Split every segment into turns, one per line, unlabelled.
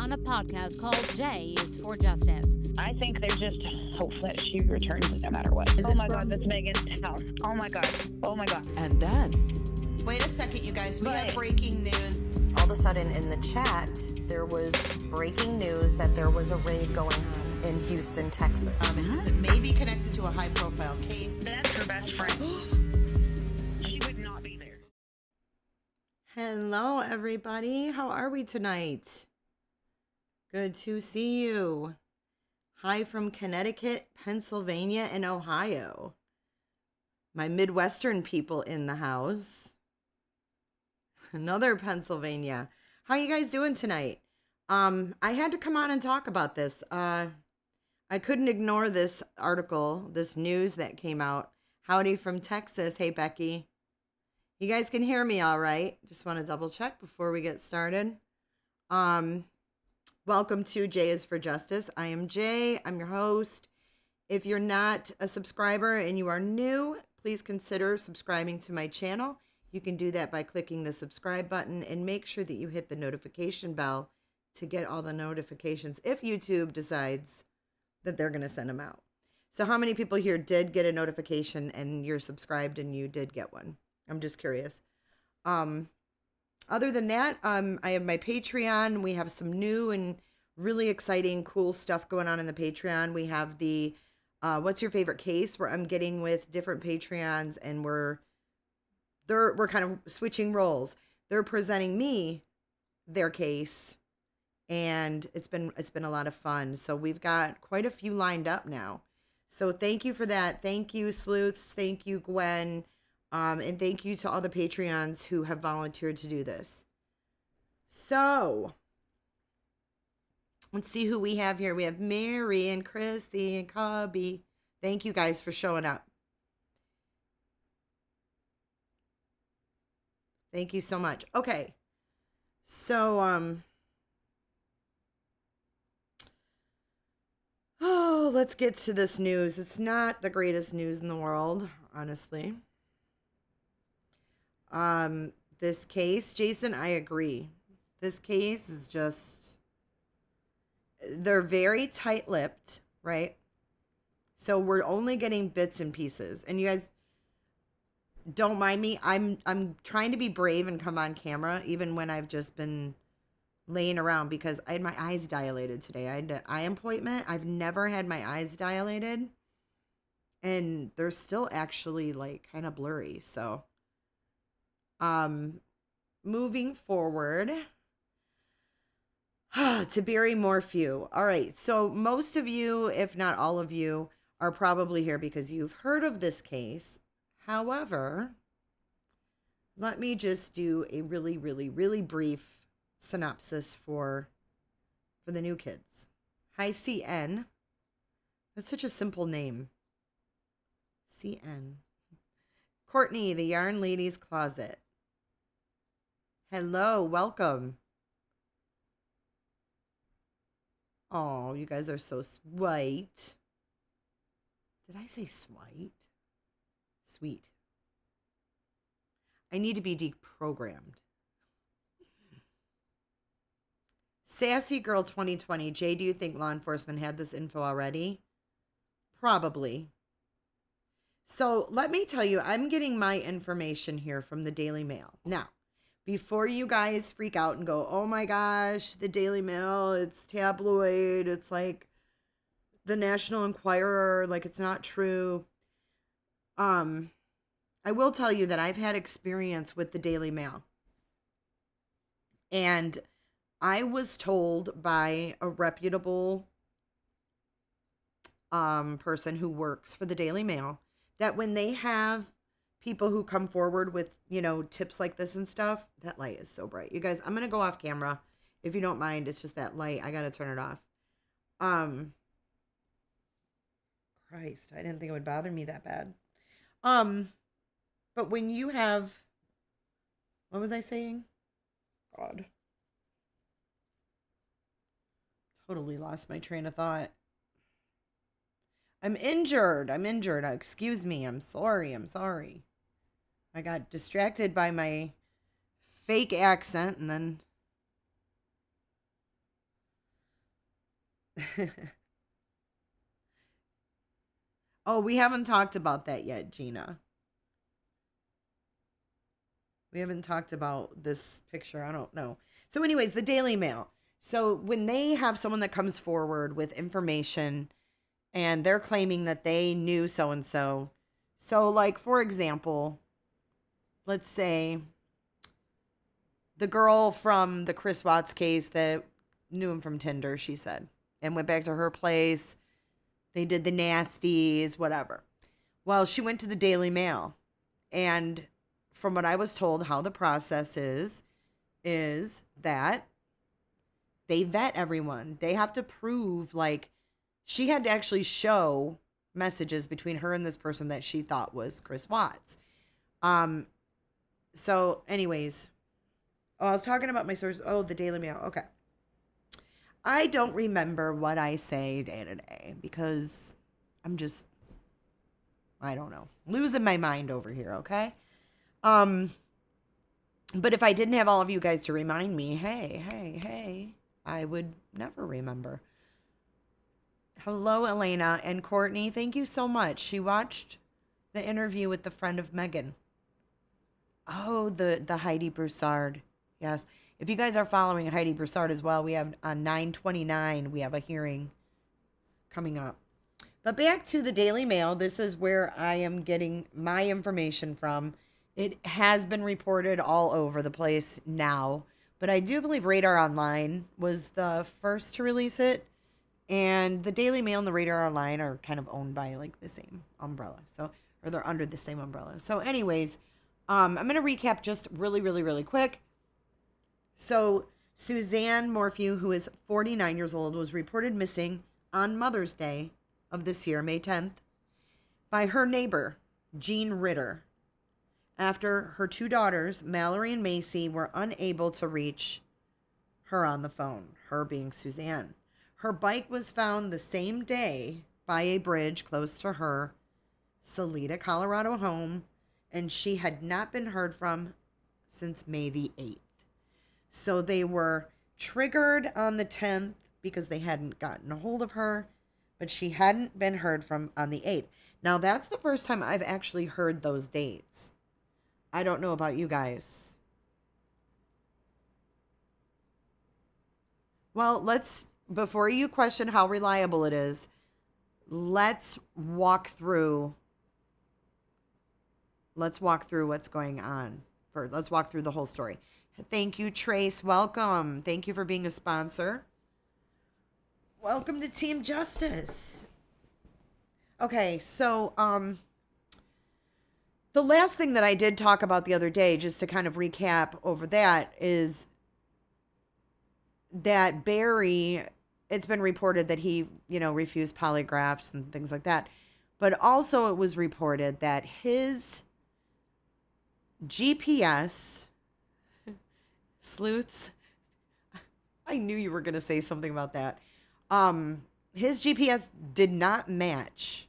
on a podcast called J is for Justice.
I think there's just hope that she returns no matter what. Oh my God, that's Megan's house. Oh my God. Oh my God.
And then, wait a second, you guys. We have breaking news. All of a sudden in the chat, there was breaking news that there was a raid going on in Houston, Texas. It may be connected to a high-profile case.
That's her best friend. She would not be there.
Hello, everybody. How are we tonight? Good to see you. Hi from Connecticut, Pennsylvania, and Ohio. My Midwestern people in the house. Another Pennsylvania. How you guys doing tonight? I had to come on and talk about this. I couldn't ignore this article, this news that came out. Howdy from Texas. Hey, Becky. You guys can hear me all right. Just want to double check before we get started. Welcome to J is for Justice. I am Jay. I'm your host. If you're not a subscriber and you are new, please consider subscribing to my channel. You can do that by clicking the subscribe button and make sure that you hit the notification bell to get all the notifications if YouTube decides that they're going to send them out. So how many people here did get a notification and you're subscribed and you did get one? I'm just curious. Other than that, I have my Patreon. We have some new and really exciting, cool stuff going on in the Patreon. We have the What's Your Favorite Case, where I'm getting with different Patreons, and we're kind of switching roles. They're presenting me their case, and it's been a lot of fun. So we've got quite a few lined up now. So thank you for that. Thank you, Sleuths. Thank you, Gwen. And thank you to all the Patreons who have volunteered to do this. So, let's see who we have here. We have Mary and Christy and Cubby. Thank you guys for showing up. Thank you so much. Okay. So, let's get to this news. It's not the greatest news in the world, honestly. This case, Jason, I agree. This case is just, they're very tight-lipped, right? So we're only getting bits and pieces. And you guys don't mind me. I'm trying to be brave and come on camera, even when I've just been laying around, because I had my eyes dilated today. I had an eye appointment. I've never had my eyes dilated. And they're still actually like kind of blurry, so. Moving forward to Barry Morphew. All right. So most of you, if not all of you, are probably here because you've heard of this case. However, let me just do a really, really, really brief synopsis for the new kids. Hi, CN. That's such a simple name. CN. Courtney, the Yarn Ladies Closet. Hello, welcome. Oh, you guys are so sweet. Did I say sweet? Sweet. I need to be deprogrammed. Sassy Girl 2020. Jay, do you think law enforcement had this info already? Probably. So let me tell you, I'm getting my information here from the Daily Mail. Now, before you guys freak out and go, oh my gosh, the Daily Mail, it's tabloid, it's like the National Enquirer, like it's not true. I will tell you that I've had experience with the Daily Mail. And I was told by a reputable person who works for the Daily Mail that when they have people who come forward with, tips like this and stuff, that light is so bright. You guys, I'm going to go off camera. If you don't mind, it's just that light. I got to turn it off. Christ, I didn't think it would bother me that bad. But when you have, what was I saying? God. Totally lost my train of thought. I'm injured. Excuse me. I'm sorry. I got distracted by my fake accent and then Oh, we haven't talked about that yet, Gina. We haven't talked about this picture. I don't know. So, anyways, the Daily Mail. So, when they have someone that comes forward with information and they're claiming that they knew so and so. So, like, for example, let's say the girl from the Chris Watts case that knew him from Tinder, she said, and went back to her place. They did the nasties, whatever. Well, she went to the Daily Mail. And from what I was told, how the process is that they vet everyone. They have to prove, like, she had to actually show messages between her and this person that she thought was Chris Watts. So anyways, I was talking about my source. Oh, the Daily Mail. Okay. I don't remember what I say day to day because I'm just, I don't know, losing my mind over here. Okay. But if I didn't have all of you guys to remind me, hey, I would never remember. Hello, Elena and Courtney. Thank you so much. She watched the interview with the friend of Megan. Oh, the Heidi Broussard. Yes. If you guys are following Heidi Broussard as well, we have on 9/29, we have a hearing coming up. But back to the Daily Mail. This is where I am getting my information from. It has been reported all over the place now, but I do believe Radar Online was the first to release it. And the Daily Mail and the Radar Online are kind of owned by like the same umbrella. So, or they're under the same umbrella. So anyways, I'm going to recap just really quick. So Suzanne Morphew, who is 49 years old, was reported missing on Mother's Day of this year, May 10th, by her neighbor, Jean Ritter, after her two daughters, Mallory and Macy, were unable to reach her on the phone, her being Suzanne. Her bike was found the same day by a bridge close to her Salida, Colorado home, and she had not been heard from since May the 8th. So they were triggered on the 10th because they hadn't gotten a hold of her, but she hadn't been heard from on the 8th. Now, that's the first time I've actually heard those dates. I don't know about you guys. Well, before you question how reliable it is, let's walk through what's going on. Let's walk through the whole story. Thank you, Trace. Welcome. Thank you for being a sponsor. Welcome to Team Justice. Okay, so the last thing that I did talk about the other day, just to kind of recap over that, is that Barry, it's been reported that he, refused polygraphs and things like that. But also it was reported that his GPS, sleuths, I knew you were going to say something about that. His GPS did not match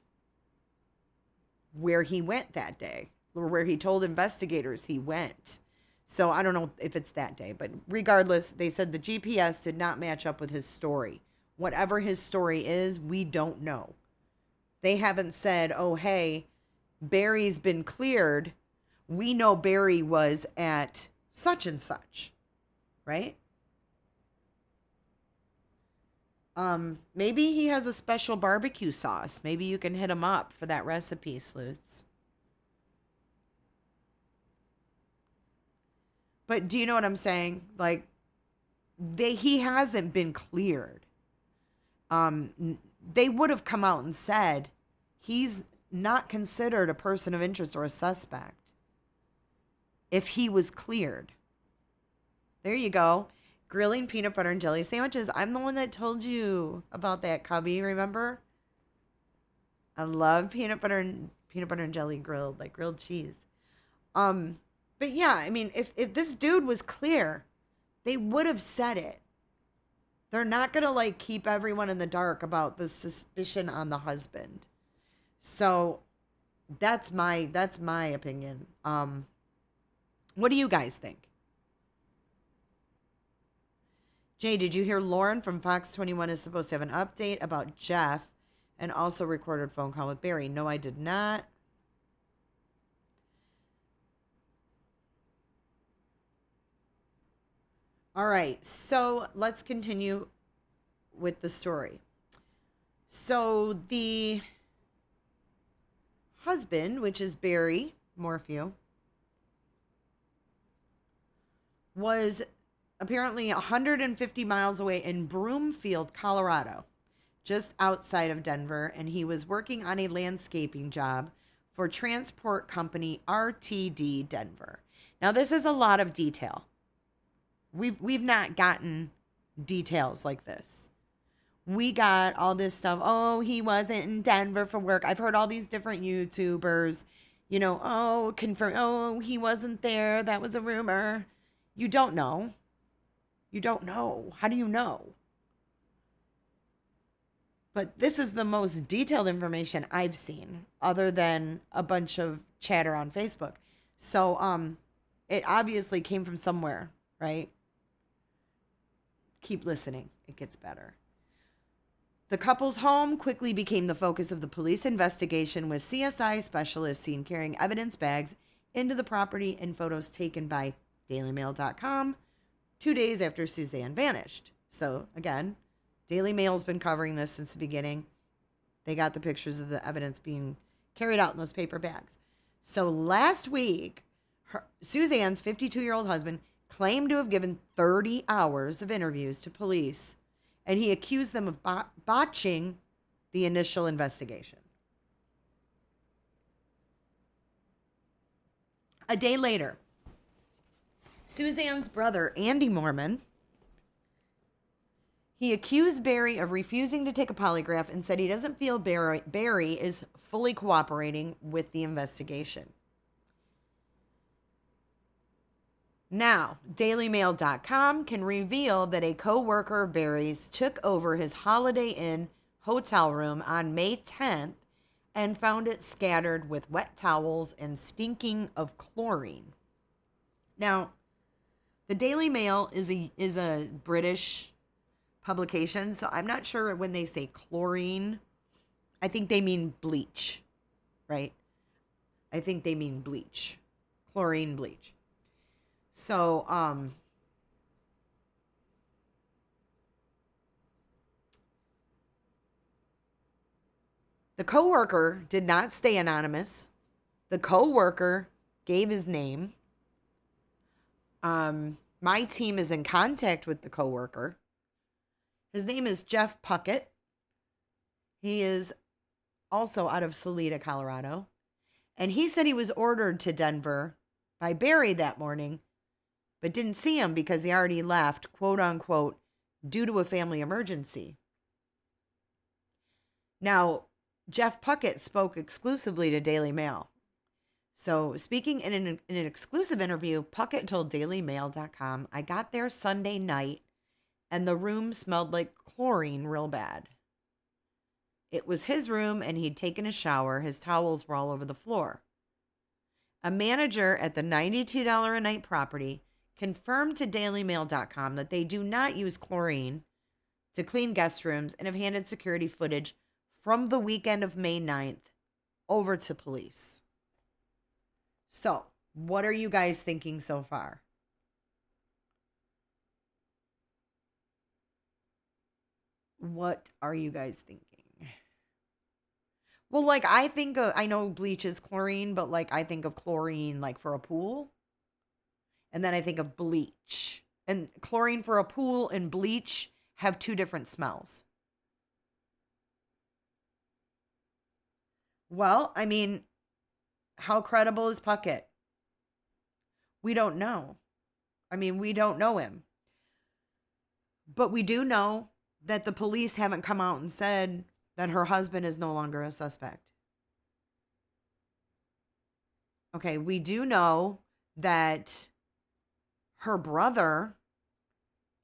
where he went that day, or where he told investigators he went. So I don't know if it's that day, but regardless, they said the GPS did not match up with his story. Whatever his story is, we don't know. They haven't said, oh, hey, Barry's been cleared. We know Barry was at such and such, right? Maybe he has a special barbecue sauce. Maybe you can hit him up for that recipe, sleuths. But do you know what I'm saying? Like, he hasn't been cleared. They would have come out and said he's not considered a person of interest or a suspect if he was cleared. There you go. Grilling peanut butter and jelly sandwiches. I'm the one that told you about that, Cubby, remember? I love peanut butter and jelly grilled, like grilled cheese. But yeah, I mean, if this dude was clear, they would have said it. They're not going to like keep everyone in the dark about the suspicion on the husband. So that's my opinion. What do you guys think? Jay, did you hear Lauren from Fox 21 is supposed to have an update about Jeff and also recorded phone call with Barry? No, I did not. All right, so let's continue with the story. So the husband, which is Barry Morphew, was apparently 150 miles away in Broomfield, Colorado, just outside of Denver, and he was working on a landscaping job for transport company RTD Denver. Now, this is a lot of detail. We've not gotten details like this. We got all this stuff. Oh, he wasn't in Denver for work. I've heard all these different YouTubers, confirm. Oh, he wasn't there. That was a rumor. You don't know. You don't know. How do you know? But this is the most detailed information I've seen, other than a bunch of chatter on Facebook. So, it obviously came from somewhere, right? Keep listening. It gets better. The couple's home quickly became the focus of the police investigation, with CSI specialists seen carrying evidence bags into the property and photos taken by DailyMail.com 2 days after Suzanne vanished. So, again, Daily Mail's been covering this since the beginning. They got the pictures of the evidence being carried out in those paper bags. So last week, Suzanne's 52-year-old husband claimed to have given 30 hours of interviews to police, and he accused them of botching the initial investigation. A day later, Suzanne's brother, Andy Mormon, he accused Barry of refusing to take a polygraph and said he doesn't feel Barry is fully cooperating with the investigation. Now, DailyMail.com can reveal that a co-worker of Barry's took over his Holiday Inn hotel room on May 10th and found it scattered with wet towels and stinking of chlorine. Now, the Daily Mail is a British publication, so I'm not sure when they say chlorine. I think they mean bleach, right? I think they mean bleach. Chlorine bleach. So, the coworker did not stay anonymous. The coworker gave his name. My team is in contact with the coworker. His name is Jeff Puckett. He is also out of Salida, Colorado. And he said he was ordered to Denver by Barry that morning, but didn't see him because he already left, quote unquote, due to a family emergency. Now, Jeff Puckett spoke exclusively to Daily Mail. So, speaking in an exclusive interview, Puckett told DailyMail.com, "I got there Sunday night and the room smelled like chlorine real bad. It was his room and he'd taken a shower. His towels were all over the floor." A manager at the $92 a night property confirmed to DailyMail.com that they do not use chlorine to clean guest rooms and have handed security footage from the weekend of May 9th over to police. So, what are you guys thinking so far? What are you guys thinking? Well, like, I know bleach is chlorine, but like, I think of chlorine like for a pool. And then I think of bleach. And chlorine for a pool and bleach have two different smells. Well, I mean, how credible is Puckett? We don't know. I mean, we don't know him. But we do know that the police haven't come out and said that her husband is no longer a suspect. Okay, we do know that her brother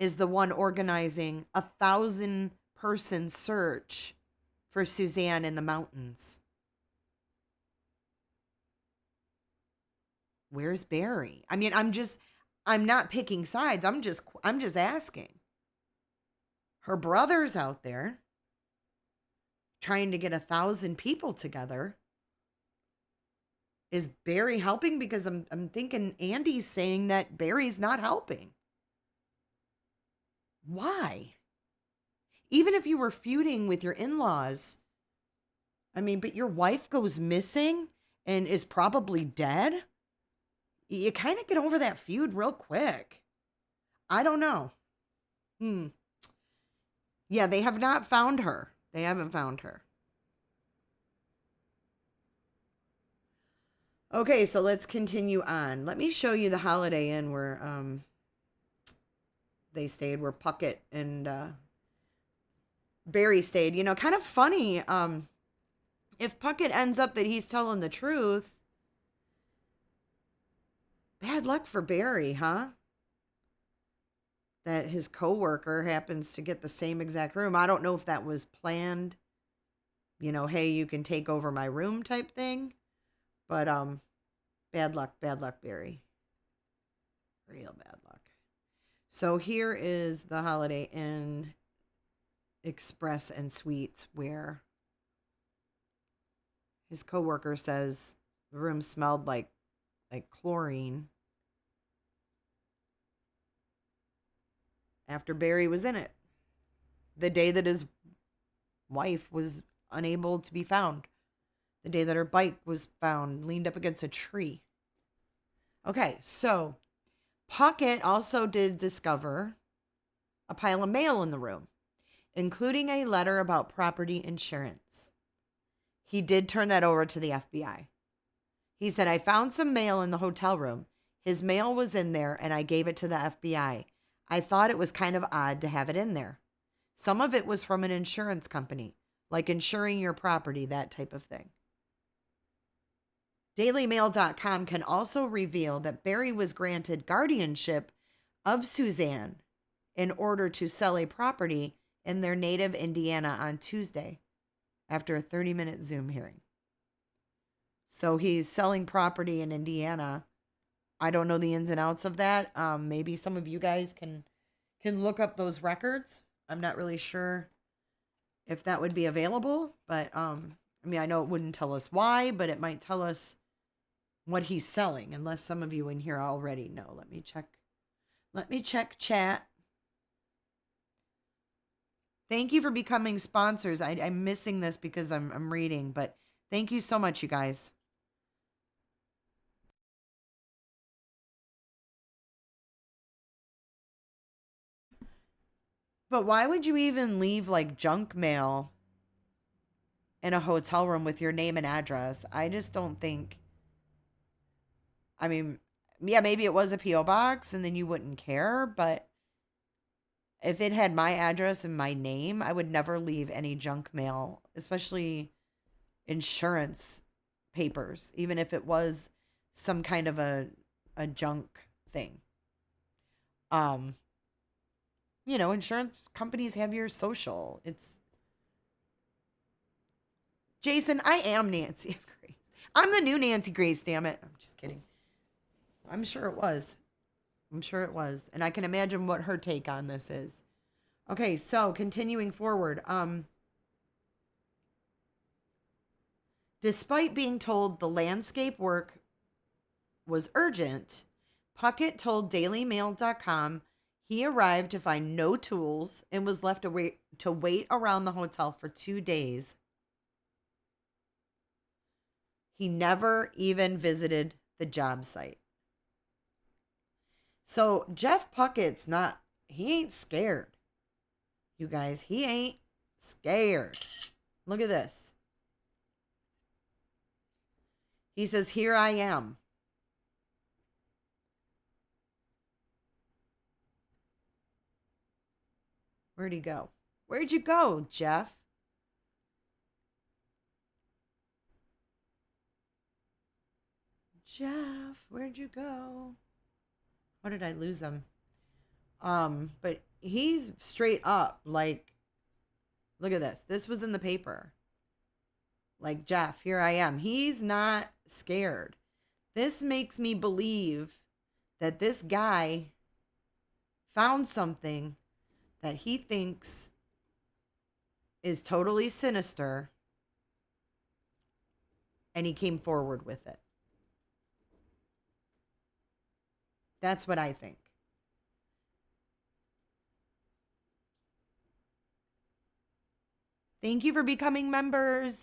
is the one organizing a 1,000-person search for Suzanne in the mountains. Where's Barry? I mean, I'm not picking sides. I'm just asking. Her brother's out there trying to get 1,000 people together. Is Barry helping? Because I'm thinking Andy's saying that Barry's not helping. Why? Even if you were feuding with your in-laws, I mean, but your wife goes missing and is probably dead. You kind of get over that feud real quick. I don't know. Yeah, they have not found her. They haven't found her. Okay, so let's continue on. Let me show you the Holiday Inn where they stayed, where Puckett and Barry stayed. You know, kind of funny. If Puckett ends up that he's telling the truth, bad luck for Barry, huh? That his coworker happens to get the same exact room. I don't know if that was planned. You know, hey, you can take over my room type thing. But bad luck, Barry. Real bad luck. So here is the Holiday Inn Express and Suites where his coworker says the room smelled like chlorine after Barry was in it. The day that his wife was unable to be found. The day that her bike was found leaned up against a tree. Okay, so Puckett also did discover a pile of mail in the room, including a letter about property insurance. He did turn that over to the FBI. He said, I found some mail in the hotel room. His mail was in there and I gave it to the FBI. I thought it was kind of odd to have it in there. Some of it was from an insurance company, like insuring your property, that type of thing. DailyMail.com can also reveal that Barry was granted guardianship of Suzanne in order to sell a property in their native Indiana on Tuesday after a 30-minute Zoom hearing. So he's selling property in Indiana. I don't know the ins and outs of that. Maybe some of you guys can look up those records. I'm not really sure if that would be available, but I mean, I know it wouldn't tell us why, but it might tell us what he's selling, unless some of you in here already know. Let me check chat. Thank you for becoming sponsors. I'm missing this because I'm reading, but thank you so much, you guys. But why would you even leave like junk mail in a hotel room with your name and address? I just don't think. I mean, yeah, maybe it was a P.O. box and then you wouldn't care, but if it had my address and my name, I would never leave any junk mail, especially insurance papers, even if it was some kind of a junk thing. You know, insurance companies have your social. It's Jason, I am Nancy Grace. I'm the new Nancy Grace, damn it. I'm just kidding. I'm sure it was. And I can imagine what her take on this is. Okay, so continuing forward. Despite being told the landscape work was urgent, Puckett told DailyMail.com he arrived to find no tools and was left to wait around the hotel for 2 days. He never even visited the job site. So Jeff Puckett's he ain't scared. You guys, he ain't scared. Look at this. He says, here I am. Where'd he go? Where'd you go, Jeff? Jeff, where'd you go? How did I lose him? But he's straight up like, look at this. This was in the paper. Like, Jeff, here I am. He's not scared. This makes me believe that this guy found something that he thinks is totally sinister, and he came forward with it. That's what I think. Thank you for becoming members.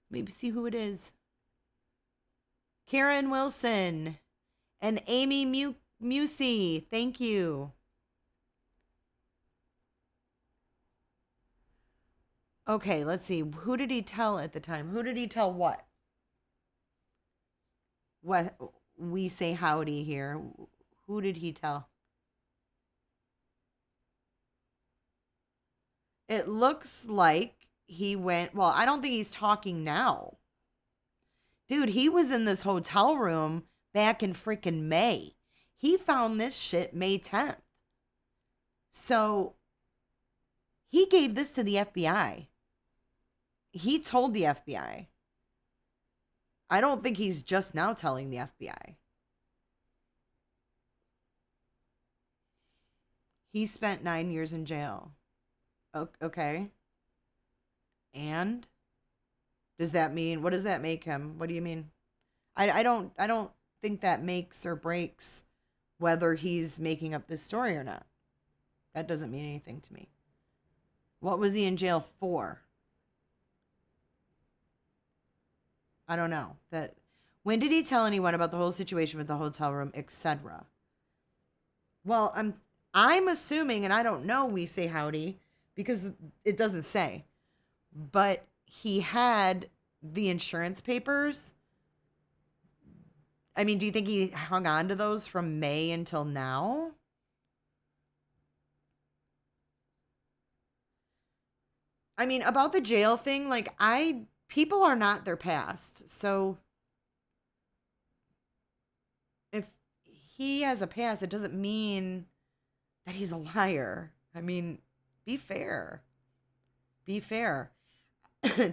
Maybe see who it is. Karen Wilson and Amy Musey. Thank you. Okay, let's see. Who did he tell at the time? Who did he tell what? What we say howdy here. Who did he tell? It looks like he went, well, I don't think he's talking now. Dude, he was in this hotel room back in freaking May. He found this shit May 10th. So he gave this to the FBI. He told the FBI. I don't think he's just now telling the FBI. He spent 9 years in jail. Okay. And does that mean, what does that make him? What do you mean? I don't think that makes or breaks whether he's making up this story or not. That doesn't mean anything to me. What was he in jail for? I don't know. When did he tell anyone about the whole situation with the hotel room, etc.? Well, I'm assuming, and I don't know, we say howdy because it doesn't say, but he had the insurance papers. I mean, do you think he hung on to those from May until now? I mean, about the jail thing, like, people are not their past. So if he has a past, it doesn't mean that he's a liar. I mean, be fair. Be fair.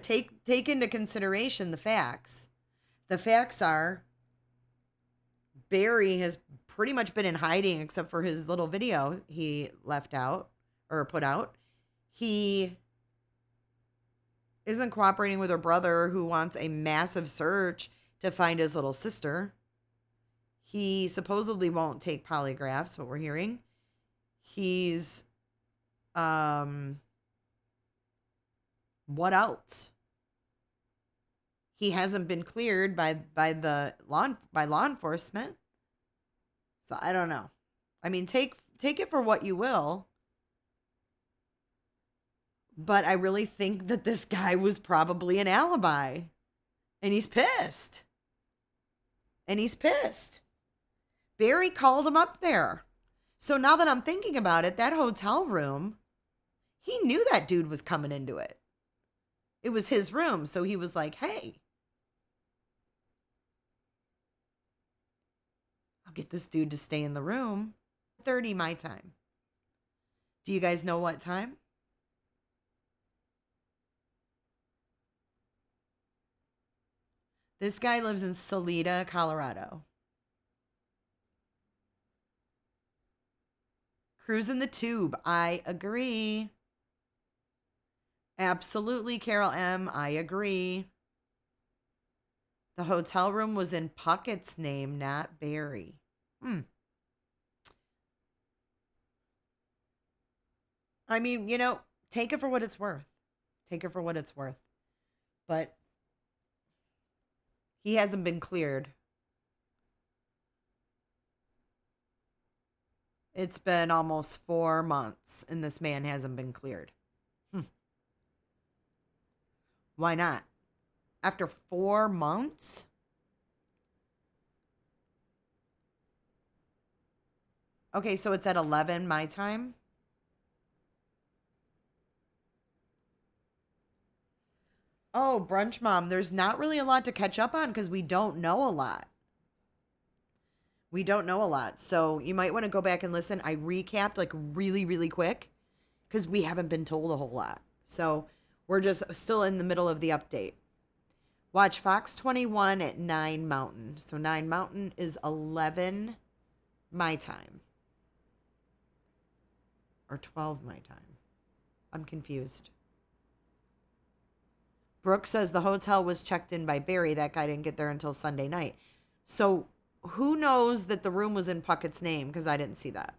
Take into consideration the facts. The facts are Barry has pretty much been in hiding except for his little video he left out or put out. He isn't cooperating with her brother who wants a massive search to find his little sister. He supposedly won't take polygraphs, what we're hearing. He's what else? He hasn't been cleared by law enforcement. So I don't know. I mean, take it for what you will. But I really think that this guy was probably an alibi. And he's pissed. Barry called him up there. So now that I'm thinking about it, that hotel room, he knew that dude was coming into it. It was his room. So he was like, hey, I'll get this dude to stay in the room. 30 my time. Do you guys know what time? This guy lives in Salida, Colorado. Cruising the tube. I agree. Absolutely, Carol M. I agree. The hotel room was in Puckett's name, not Barry. I mean, take it for what it's worth. But he hasn't been cleared. It's been almost 4 months and this man hasn't been cleared. Why not? After 4 months? Okay, so it's at 11 my time. Oh, Brunch Mom, there's not really a lot to catch up on because we don't know a lot. So you might want to go back and listen. I recapped like really, really quick because we haven't been told a whole lot. So we're just still in the middle of the update. Watch Fox 21 at 9 Mountain. So 9 Mountain is 11 my time. Or 12 my time. I'm confused. Brooke says the hotel was checked in by Barry. That guy didn't get there until Sunday night. So who knows that the room was in Puckett's name? Because I didn't see that.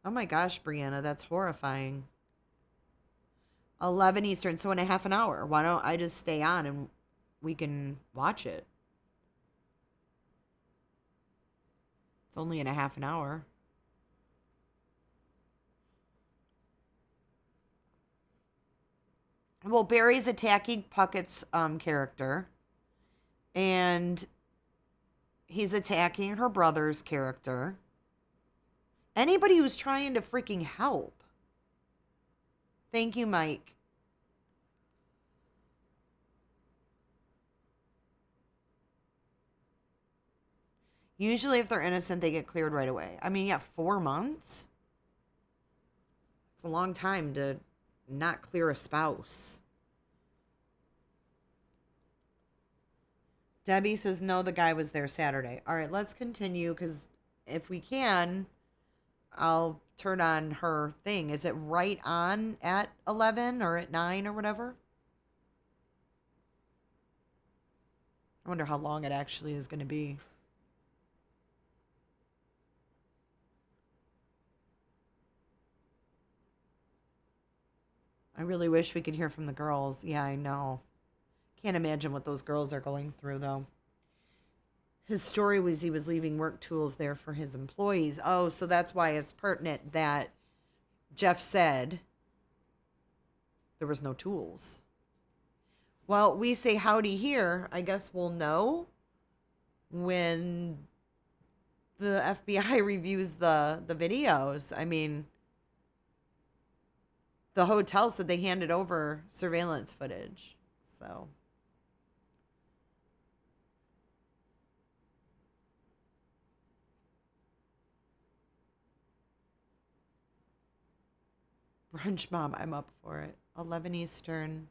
Oh my gosh, Brianna, that's horrifying. 11 Eastern, so in a half an hour. Why don't I just stay on and we can watch it? It's only in a half an hour. Well, Barry's attacking Puckett's character. And he's attacking her brother's character. Anybody who's trying to freaking help. Thank you, Mike. Usually if they're innocent, they get cleared right away. I mean, yeah, 4 months? It's a long time to not clear a spouse. Debbie says, no, the guy was there Saturday. All right, let's continue because if we can, I'll turn on her thing. Is it right on at 11 or at 9 or whatever? I wonder how long it actually is going to be. I really wish we could hear from the girls. Yeah, I know. Can't imagine what those girls are going through, though. His story was he was leaving work tools there for his employees. Oh, so that's why it's pertinent that Jeff said there was no tools. Well, we say howdy here. I guess we'll know when the FBI reviews the videos. I mean, the hotel said they handed over surveillance footage. So brunch mom, I'm up for it. 11 Eastern.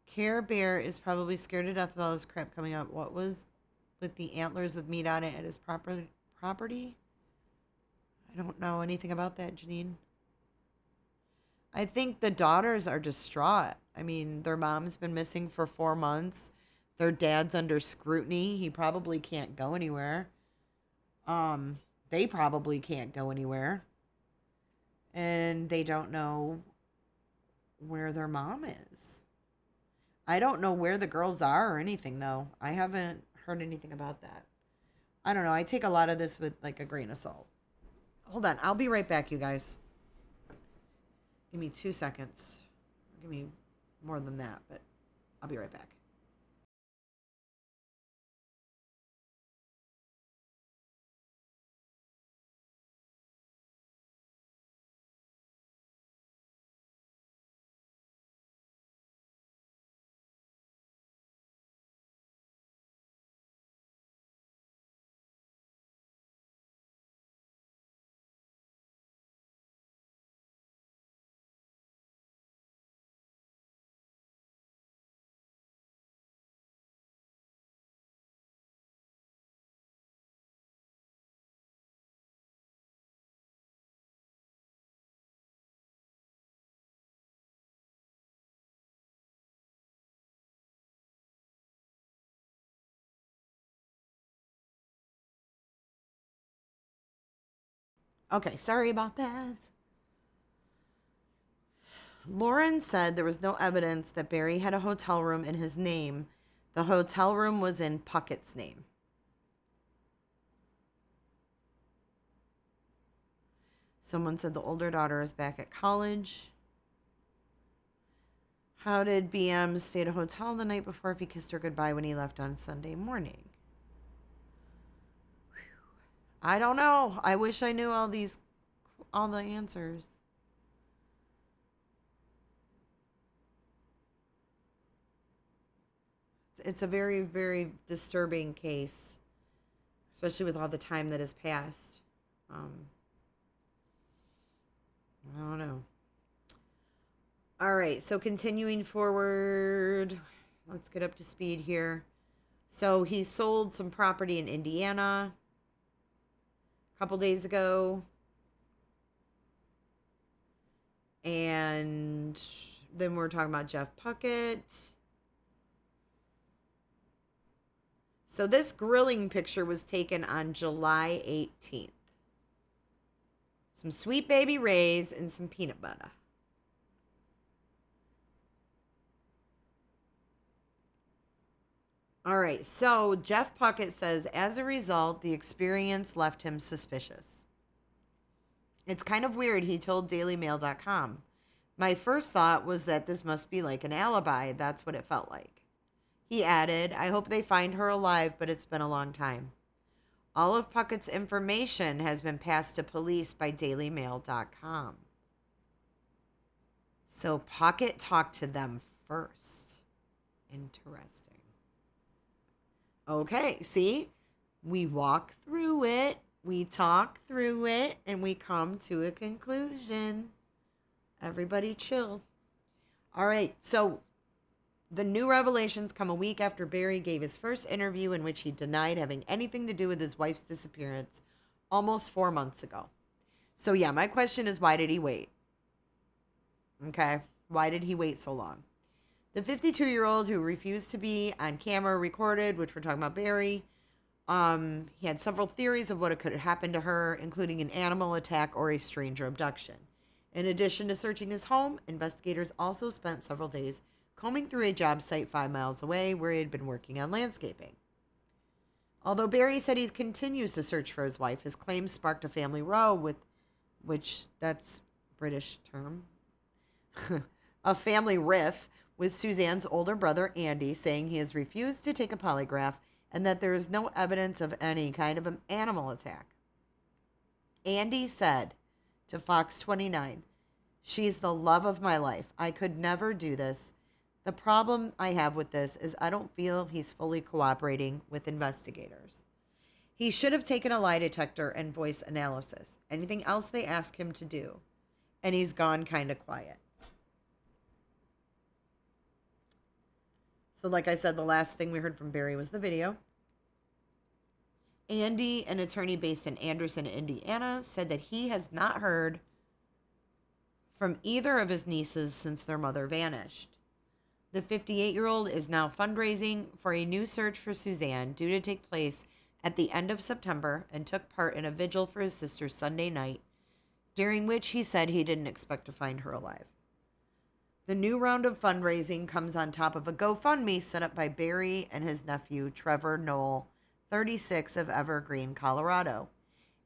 Care Bear is probably scared to death of all this crap coming up. What was with the antlers with meat on it at his property? I don't know anything about that, Janine. I think the daughters are distraught. I mean, their mom's been missing for 4 months. Their dad's under scrutiny. He probably can't go anywhere. They probably can't go anywhere. And they don't know where their mom is. I don't know where the girls are or anything, though. I haven't heard anything about that. I don't know. I take a lot of this with like a grain of salt. Hold on. I'll be right back, you guys. Give me 2 seconds. Give me more than that, but I'll be right back. Okay, sorry about that. Lauren said there was no evidence that Barry had a hotel room in his name. The hotel room was in Puckett's name. Someone said the older daughter is back at college. How did BM stay at a hotel the night before if he kissed her goodbye when he left on Sunday morning? I don't know. I wish I knew all the answers. It's a very, very disturbing case, especially with all the time that has passed. I don't know. All right, so continuing forward, let's get up to speed here. So he sold some property in Indiana a couple days ago. And then we're talking about Jeff Puckett. So this grilling picture was taken on July 18th. Some sweet baby rays and some peanut butter. All right, so Jeff Puckett says, as a result, the experience left him suspicious. It's kind of weird, he told DailyMail.com. My first thought was that this must be like an alibi. That's what it felt like. He added, I hope they find her alive, but it's been a long time. All of Puckett's information has been passed to police by DailyMail.com. So Puckett talked to them first. Interesting. Okay, see? We walk through it, we talk through it, and we come to a conclusion. Everybody chill. All right, so the new revelations come a week after Barry gave his first interview in which he denied having anything to do with his wife's disappearance almost 4 months ago. So yeah, my question is, why did he wait? Okay, why did he wait so long? The 52-year-old who refused to be on camera recorded, which we're talking about Barry, he had several theories of what could happen to her, including an animal attack or a stranger abduction. In addition to searching his home, investigators also spent several days combing through a job site 5 miles away where he had been working on landscaping. Although Barry said he continues to search for his wife, his claims sparked a family row which that's British term, a family riff with Suzanne's older brother, Andy, saying he has refused to take a polygraph and that there is no evidence of any kind of an animal attack. Andy said to Fox 29, she's the love of my life. I could never do this. The problem I have with this is I don't feel he's fully cooperating with investigators. He should have taken a lie detector and voice analysis, anything else they ask him to do, and he's gone kind of quiet. So like I said, the last thing we heard from Barry was the video. Andy, an attorney based in Anderson, Indiana, said that he has not heard from either of his nieces since their mother vanished. The 58-year-old is now fundraising for a new search for Suzanne, due to take place at the end of September, and took part in a vigil for his sister Sunday night, during which he said he didn't expect to find her alive. The new round of fundraising comes on top of a GoFundMe set up by Barry and his nephew, Trevor Knoll, 36, of Evergreen, Colorado.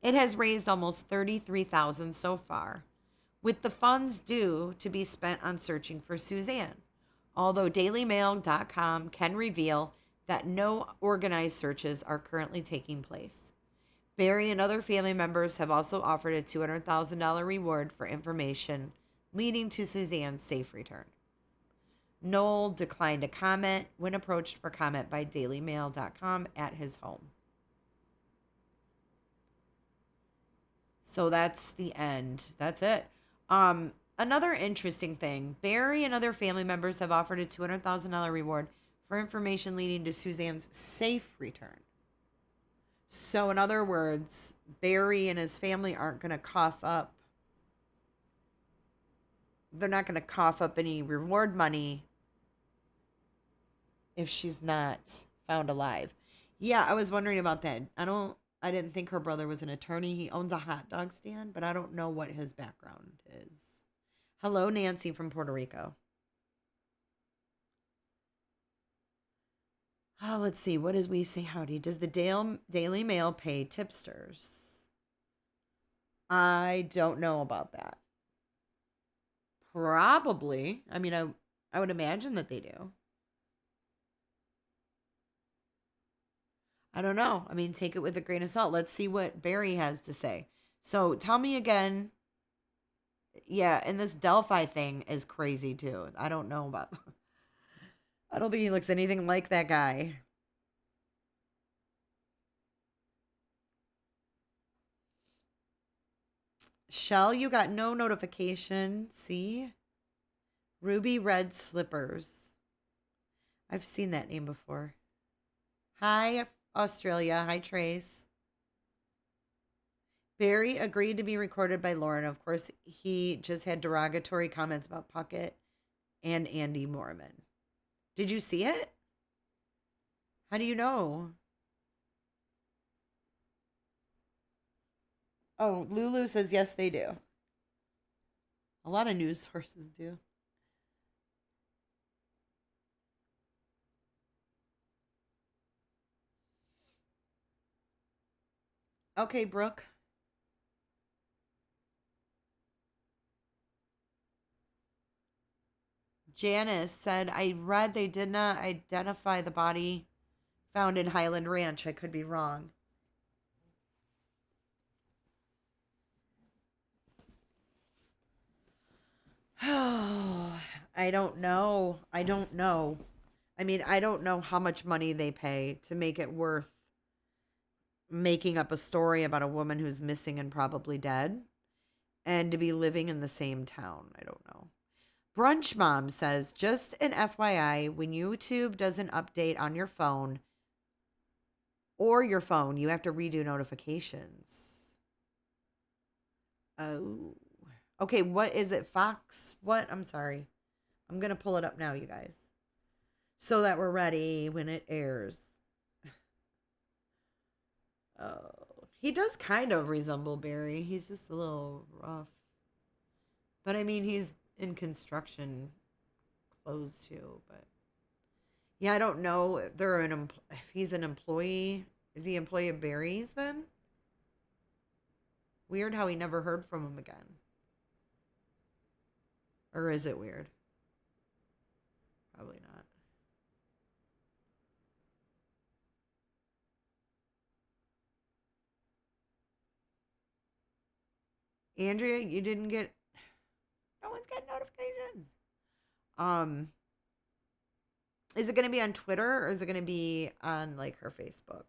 It has raised almost $33,000 so far, with the funds due to be spent on searching for Suzanne, although DailyMail.com can reveal that no organized searches are currently taking place. Barry and other family members have also offered a $200,000 reward for information leading to Suzanne's safe return. Knoll declined to comment when approached for comment by DailyMail.com at his home. So that's the end. That's it. Another interesting thing, Barry and other family members have offered a $200,000 reward for information leading to Suzanne's safe return. So in other words, Barry and his family aren't going to cough up. They're not going to cough up any reward money if she's not found alive. Yeah, I was wondering about that. I didn't think her brother was an attorney. He owns a hot dog stand, but I don't know what his background is. Hello, Nancy from Puerto Rico. Oh, let's see. What does we say howdy? Does the Daily Mail pay tipsters? I don't know about that. Probably. I mean, I would imagine that they do. I don't know. I mean, take it with a grain of salt. Let's see what Barry has to say. So tell me again. Yeah, and this Delphi thing is crazy too. I don't know about. I don't think he looks anything like that guy. Shell, you got no notification. See? Ruby Red Slippers. I've seen that name before. Hi, Australia. Hi, Trace. Barry agreed to be recorded by Lauren. Of course, he just had derogatory comments about Puckett and Andy Mormon. Did you see it? How do you know? Oh, Lulu says yes, they do. A lot of news sources do. Okay, Brooke. Janice said, I read they did not identify the body found in Highland Ranch. I could be wrong. Oh, I don't know. I don't know. I mean, I don't know how much money they pay to make it worth making up a story about a woman who's missing and probably dead and to be living in the same town. I don't know. Brunch Mom says, just an FYI, when YouTube doesn't update on your phone, you have to redo notifications. Oh. Okay, what is it? Fox? What? I'm sorry. I'm going to pull it up now, you guys, so that we're ready when it airs. Oh, he does kind of resemble Barry. He's just a little rough. But I mean, he's in construction clothes too. But yeah, I don't know if they're if he's an employee. Is he an employee of Barry's then? Weird how he never heard from him again. Or is it weird? Probably not. Andrea, you didn't get... No one's getting notifications. Is it going to be on Twitter or is it going to be on like her Facebook?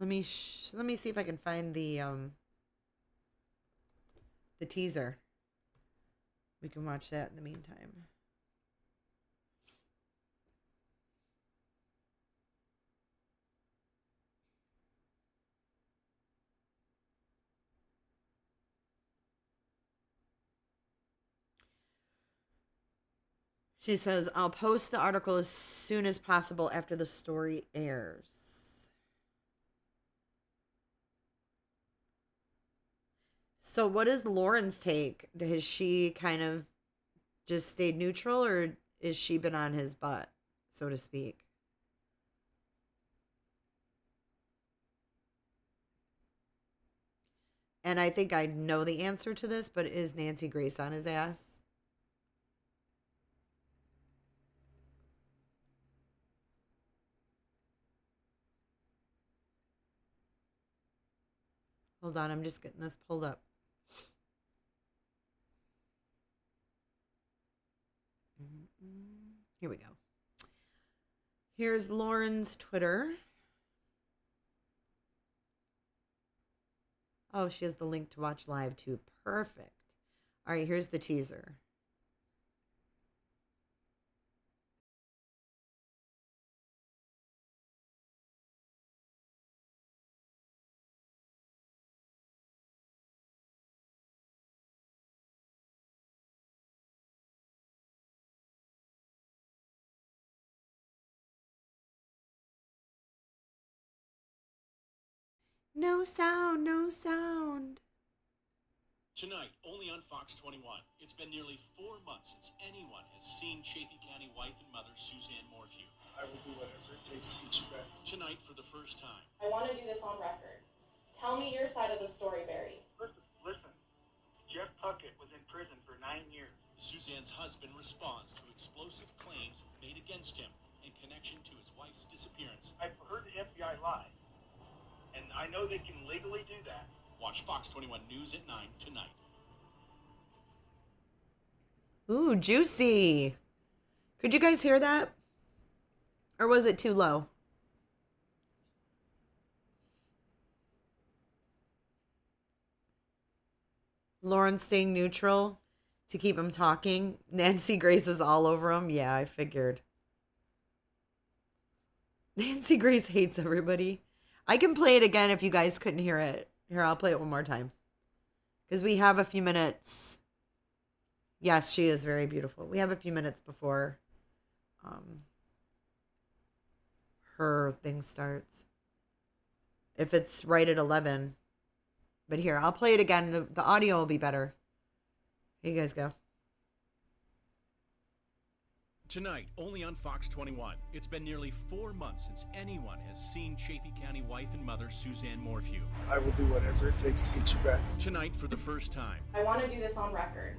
Let me see if I can find the teaser. We can watch that in the meantime. She says, I'll post the article as soon as possible after the story airs. So what is Lauren's take? Has she kind of just stayed neutral or is she been on his butt, so to speak? And I think I know the answer to this, but is Nancy Grace on his ass? Hold on, I'm just getting this pulled up. Here we go. Here's Lauren's Twitter. Oh, she has the link to watch live too. Perfect. All right, here's the teaser. No sound, no sound.
Tonight, only on Fox 21. It's been nearly 4 months since anyone has seen Chaffee County wife and mother Suzanne Morphew.
I will do whatever it takes to get you back.
Tonight, for the first time.
I want to do this on record. Tell me your side of the story, Barry.
Listen. Jeff Puckett was in prison for 9 years.
Suzanne's husband responds to explosive claims made against him in connection to his wife's disappearance.
I've heard the FBI lie, and I know they can legally do that.
Watch Fox 21 News at 9 tonight.
Ooh, juicy. Could you guys hear that? Or was it too low? Lauren staying neutral. to keep him talking. Nancy Grace is all over him. Yeah, I figured. Nancy Grace hates everybody. I can play it again if you guys couldn't hear it. Here, I'll play it one more time. Because we have a few minutes. Yes, she is very beautiful. We have a few minutes before her thing starts. If it's right at 11. But here, I'll play it again. The audio will be better. Here you guys go.
Tonight, only on Fox 21. It's been nearly 4 months since anyone has seen Chaffee County wife and mother Suzanne Morphew.
I will do whatever it takes to get you back.
Tonight, for the first time.
I want to do this on record.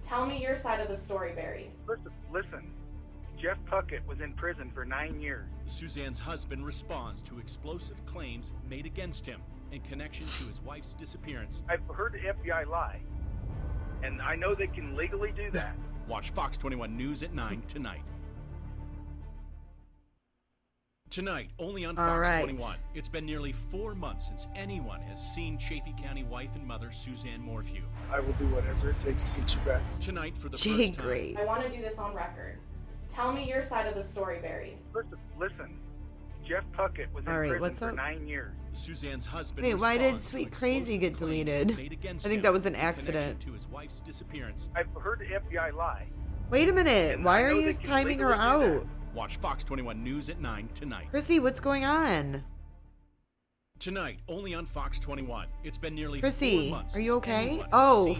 Tell me your side of the story, Barry.
Listen. Jeff Puckett was in prison for 9 years.
Suzanne's husband responds to explosive claims made against him in connection to his wife's disappearance.
I've heard the FBI lie, and I know they can legally do that.
Watch Fox 21 News at 9 tonight. Tonight, only on Fox 21. It's been nearly 4 months since anyone has seen Chaffee County wife and mother Suzanne Morphew.
I will do whatever it takes to get you back.
Tonight, for the first time.
Great.
I want to do this on record. Tell me your side of the story, Barry.
Listen. Jeff Puckett was in prison for 9 years.
Suzanne's husband.
Wait, why did Sweet Crazy get deleted? I think that was an accident.
To his wife's disappearance.
I've heard the FBI lie.
Wait a minute. Why are you timing her out?
Watch Fox 21 News at 9 tonight.
Chrissy, what's going on?
Tonight, only on Fox 21. It's been nearly
Chrissy,
4 months.
are you okay? Oh,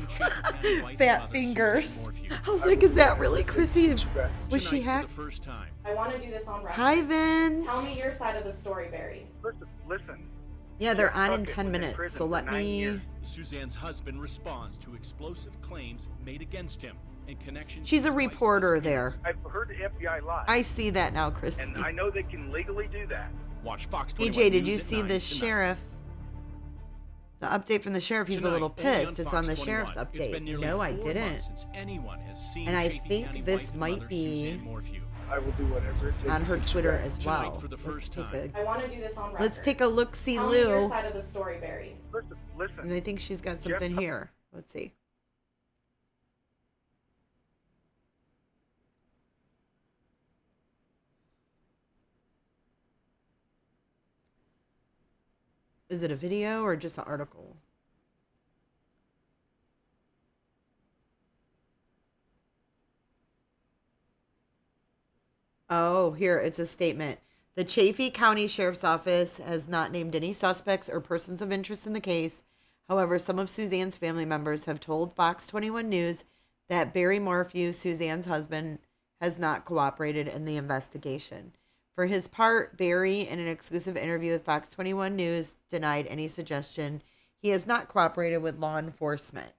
fat fingers. I was like, is that really Chrissy? Was she hacked?
For the first time.
I want to do this on record.
Hi, Vince.
Tell me your side of the story, Barry.
Listen.
Yeah, they're on in 10 minutes, so let me...
Suzanne's husband responds to explosive claims made against him in connection.
She's a reporter there.
I've heard the FBI lie.
I see that now, Chrissy.
And I know they can legally do that.
Watch Fox 21
EJ, did
News
you
at
see
9
the
tonight.
sheriff? The update from the sheriff, he's a little pissed. It's on the sheriff's update. No, I didn't. And I think this might be
I will do whatever it takes
on her
to get you
Twitter
back.
as well.
For the first time.
I want to do this on record.
Let's take a look-see,
Tell me your
Lou.
side of the story, Barry.
Listen.
And I think she's got something here. Let's see. Is it a video or just an article? Oh, here, it's a statement. The Chaffee County Sheriff's Office has not named any suspects or persons of interest in the case. However, some of Suzanne's family members have told Fox 21 News that Barry Morphew, Suzanne's husband, has not cooperated in the investigation. For his part, Barry, in an exclusive interview with Fox 21 News, denied any suggestion he has not cooperated with law enforcement.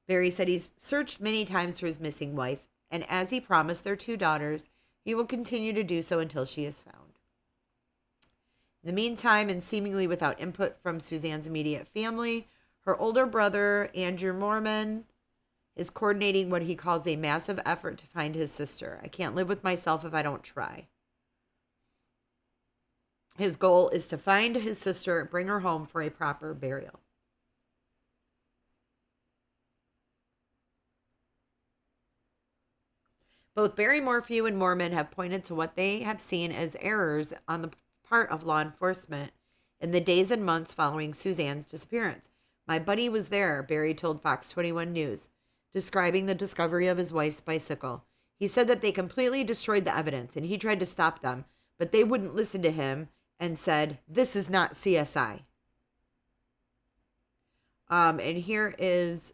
Barry said he's searched many times for his missing wife, and as he promised their 2 daughters, he will continue to do so until she is found. In the meantime, and seemingly without input from Suzanne's immediate family, her older brother, Andrew Mormon, is coordinating what he calls a massive effort to find his sister. I can't live with myself if I don't try. His goal is to find his sister and bring her home for a proper burial. Both Barry Morphew and Mormon have pointed to what they have seen as errors on the part of law enforcement in the days and months following Suzanne's disappearance. My buddy was there, Barry told Fox 21 News, describing the discovery of his wife's bicycle. He said that they completely destroyed the evidence and he tried to stop them, but they wouldn't listen to him and said, "This is not CSI." And here is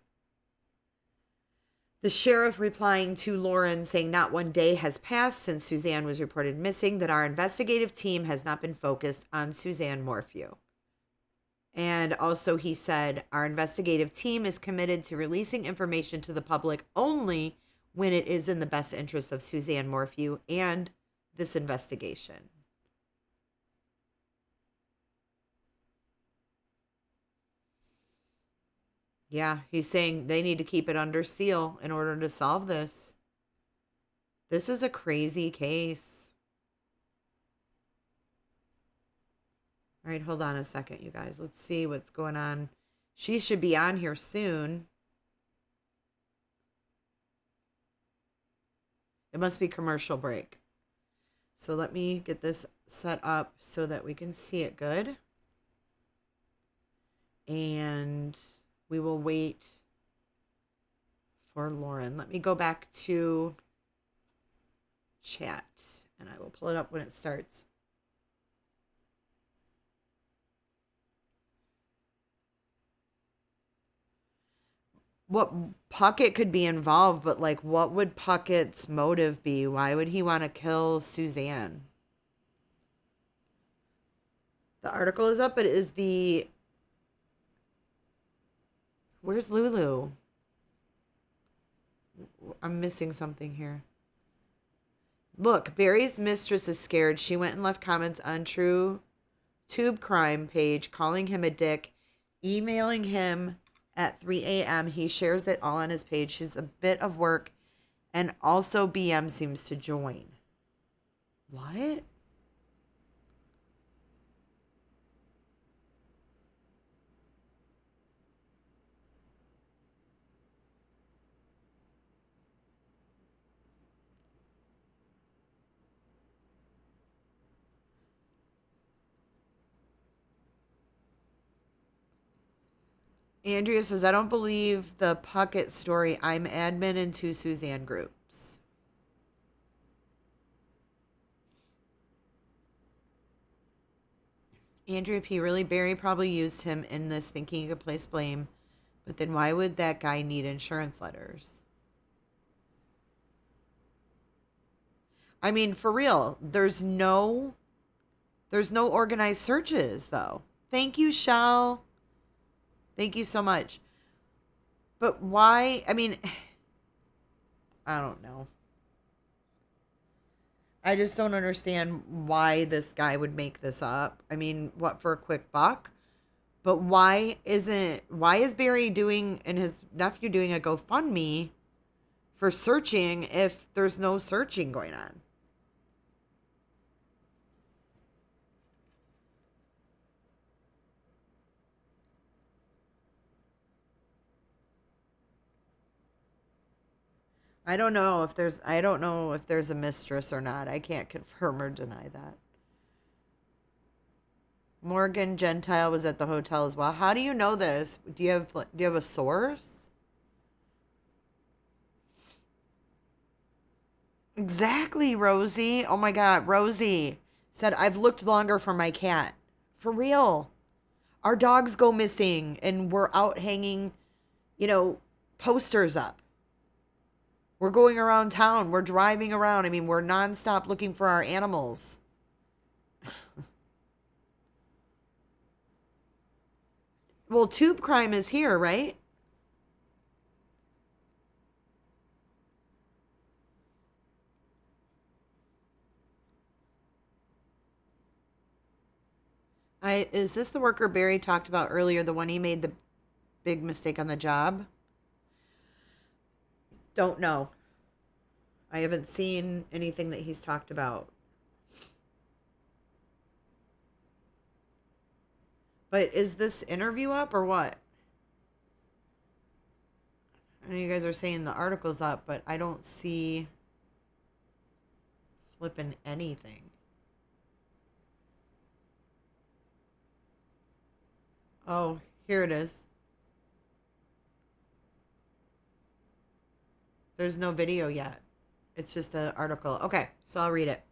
the sheriff replying to Lauren saying, "Not one day has passed since Suzanne was reported missing that our investigative team has not been focused on Suzanne Morphew." And also he said, "Our investigative team is committed to releasing information to the public only when it is in the best interest of Suzanne Morphew and this investigation." Yeah, he's saying they need to keep it under seal in order to solve this. This is a crazy case. All right, hold on a second, you guys. Let's see what's going on. She should be on here soon. It must be commercial break. So let me get this set up so that we can see it good. And we will wait for Lauren. Let me go back to chat and I will pull it up when it starts. What Puckett could be involved, but like, what would Puckett's motive be? Why would he want to kill Suzanne? The article is up, but is the... Where's Lulu? I'm missing something here. Look, Barry's mistress is scared. She went and left comments on True Tube Crime page, calling him a dick, emailing him at 3 a.m. He shares it all on his page. She's a bit of work. And also BM seems to join. What? Andrea says, I don't believe the Puckett story. I'm admin in 2 Suzanne groups. Andrea P. Really, Barry probably used him in this thinking he could place blame. But then why would that guy need insurance letters? I mean, for real, there's no organized searches, though. Thank you, Shell. Thank you so much. But why? I mean, I don't know. I just don't understand why this guy would make this up. I mean, what, for a quick buck? But why is Barry doing, and his nephew doing, a GoFundMe for searching if there's no searching going on? I don't know if there's a mistress or not. I can't confirm or deny that. Morgan Gentile was at the hotel as well. How do you know this? Do you have a source? Exactly, Rosie. Oh my God, Rosie said, I've looked longer for my cat. For real. Our dogs go missing and we're out hanging, posters up. We're going around town. We're driving around. I mean, we're nonstop looking for our animals. Well, Tube Crime is here, right? Is this the worker Barry talked about earlier, the one he made the big mistake on the job? Don't know. I haven't seen anything that he's talked about. But is this interview up or what? I know you guys are saying the article's up, but I don't see flipping anything. Oh, here it is. There's no video yet. It's just an article. Okay, so I'll read it.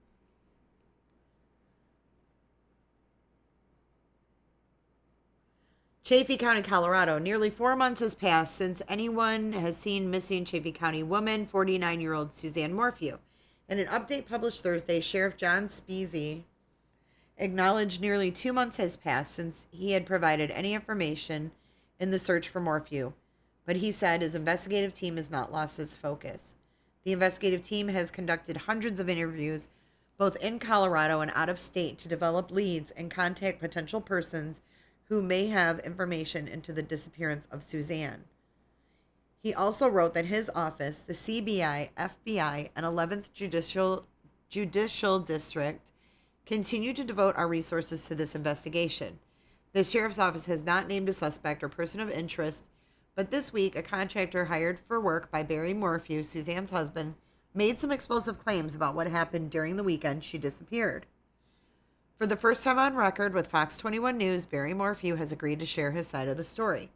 Chaffee County, Colorado. Nearly 4 months has passed since anyone has seen missing Chaffee County woman, 49-year-old Suzanne Morphew. In an update published Thursday, Sheriff John Speasy acknowledged nearly 2 months has passed since he had provided any information in the search for Morphew. But he said his investigative team has not lost its focus. The investigative team has conducted hundreds of interviews, both in Colorado and out of state, to develop leads and contact potential persons who may have information into the disappearance of Suzanne. He also wrote that his office, the CBI, FBI, and 11th Judicial District continue to devote our resources to this investigation. The sheriff's office has not named a suspect or person of interest, but this week, a contractor hired for work by Barry Morphew, Suzanne's husband, made some explosive claims about what happened during the weekend she disappeared. For the first time on record with Fox 21 News, Barry Morphew has agreed to share his side of the story.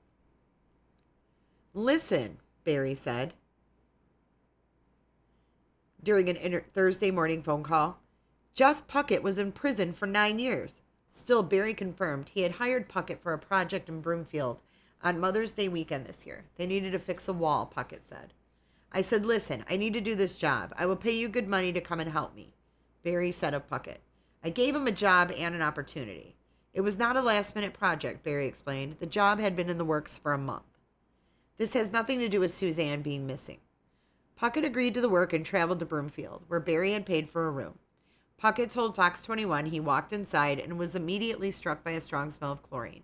Listen, Barry said during an Thursday morning phone call, Jeff Puckett was in prison for 9 years. Still, Barry confirmed he had hired Puckett for a project in Broomfield on Mother's Day weekend this year. They needed to fix a wall, Puckett said. I said, listen, I need to do this job. I will pay you good money to come and help me, Barry said of Puckett. I gave him a job and an opportunity. It was not a last-minute project, Barry explained. The job had been in the works for a month. This has nothing to do with Suzanne being missing. Puckett agreed to the work and traveled to Broomfield, where Barry had paid for a room. Puckett told Fox 21 he walked inside and was immediately struck by a strong smell of chlorine.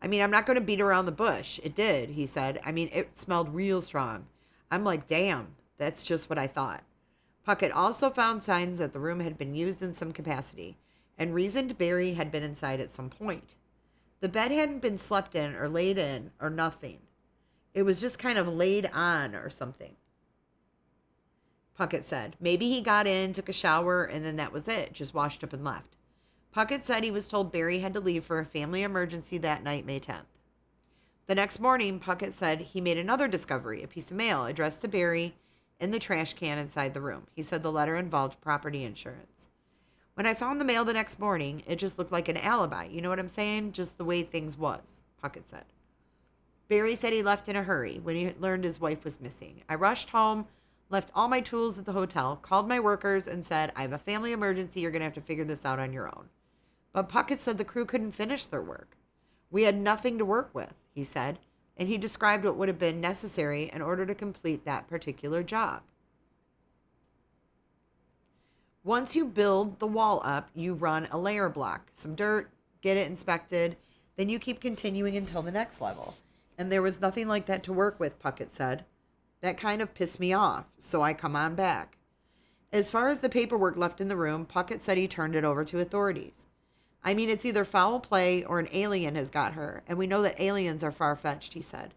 I mean, I'm not going to beat around the bush. It did, he said. I mean, it smelled real strong. I'm like, damn, that's just what I thought. Puckett also found signs that the room had been used in some capacity and reasoned Barry had been inside at some point. The bed hadn't been slept in or laid in or nothing. It was just kind of laid on or something. Puckett said. Maybe he got in, took a shower, and then that was it, just washed up and left. Puckett said he was told Barry had to leave for a family emergency that night, May 10th. The next morning, Puckett said he made another discovery, a piece of mail addressed to Barry in the trash can inside the room. He said the letter involved property insurance. When I found the mail the next morning, it just looked like an alibi. You know what I'm saying? Just the way things was, Puckett said. Barry said he left in a hurry when he learned his wife was missing. I rushed home, left all my tools at the hotel, called my workers, and said, I have a family emergency. You're going to have to figure this out on your own. But Puckett said the crew couldn't finish their work. We had nothing to work with, he said, and he described what would have been necessary in order to complete that particular job. Once you build the wall up, you run a layer block, some dirt, get it inspected, then you keep continuing until the next level. And there was nothing like that to work with, Puckett said. That kind of pissed me off, so I come on back. As far as the paperwork left in the room, Puckett said he turned it over to authorities. I mean, it's either foul play or an alien has got her, and we know that aliens are far-fetched, he said.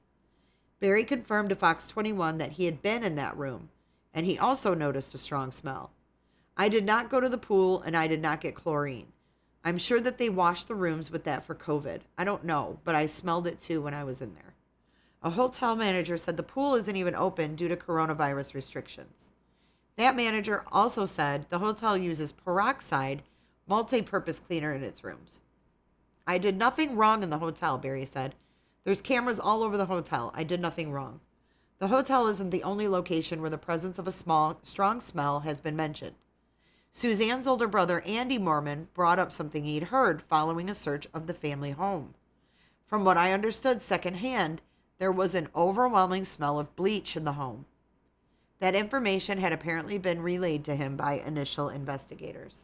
Barry confirmed to Fox 21 that he had been in that room, and he also noticed a strong smell. I did not go to the pool, and I did not get chlorine. I'm sure that they washed the rooms with that for COVID. I don't know, but I smelled it too when I was in there. A hotel manager said the pool isn't even open due to coronavirus restrictions. That manager also said the hotel uses peroxide multi-purpose cleaner in its rooms. I did nothing wrong in the hotel, Barry said. There's cameras all over the hotel. I did nothing wrong. The hotel isn't the only location where the presence of a strong smell has been mentioned. Suzanne's older brother, Andy Mormon, brought up something he'd heard following a search of the family home. From what I understood secondhand, there was an overwhelming smell of bleach in the home. That information had apparently been relayed to him by initial investigators.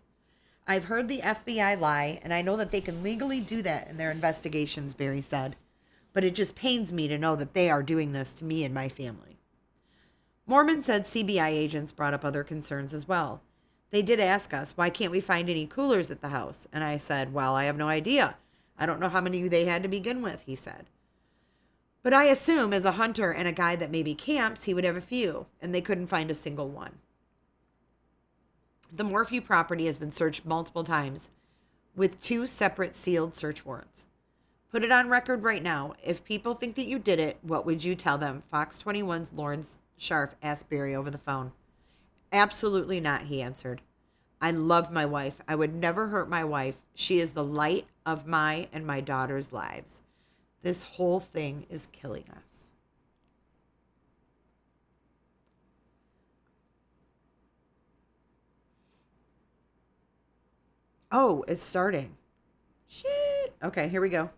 I've heard the FBI lie, and I know that they can legally do that in their investigations, Barry said. But it just pains me to know that they are doing this to me and my family. Mormon said CBI agents brought up other concerns as well. They did ask us, why can't we find any coolers at the house? And I said, well, I have no idea. I don't know how many they had to begin with, he said. But I assume as a hunter and a guy that maybe camps, he would have a few, and they couldn't find a single one. The Morphew property has been searched multiple times with 2 separate sealed search warrants. Put it on record right now. If people think that you did it, what would you tell them? Fox 21's Lawrence Scharf asked Barry over the phone. Absolutely not, he answered. I love my wife. I would never hurt my wife. She is the light of my and my daughter's lives. This whole thing is killing us. Oh, it's starting. Shit. Okay, here we go.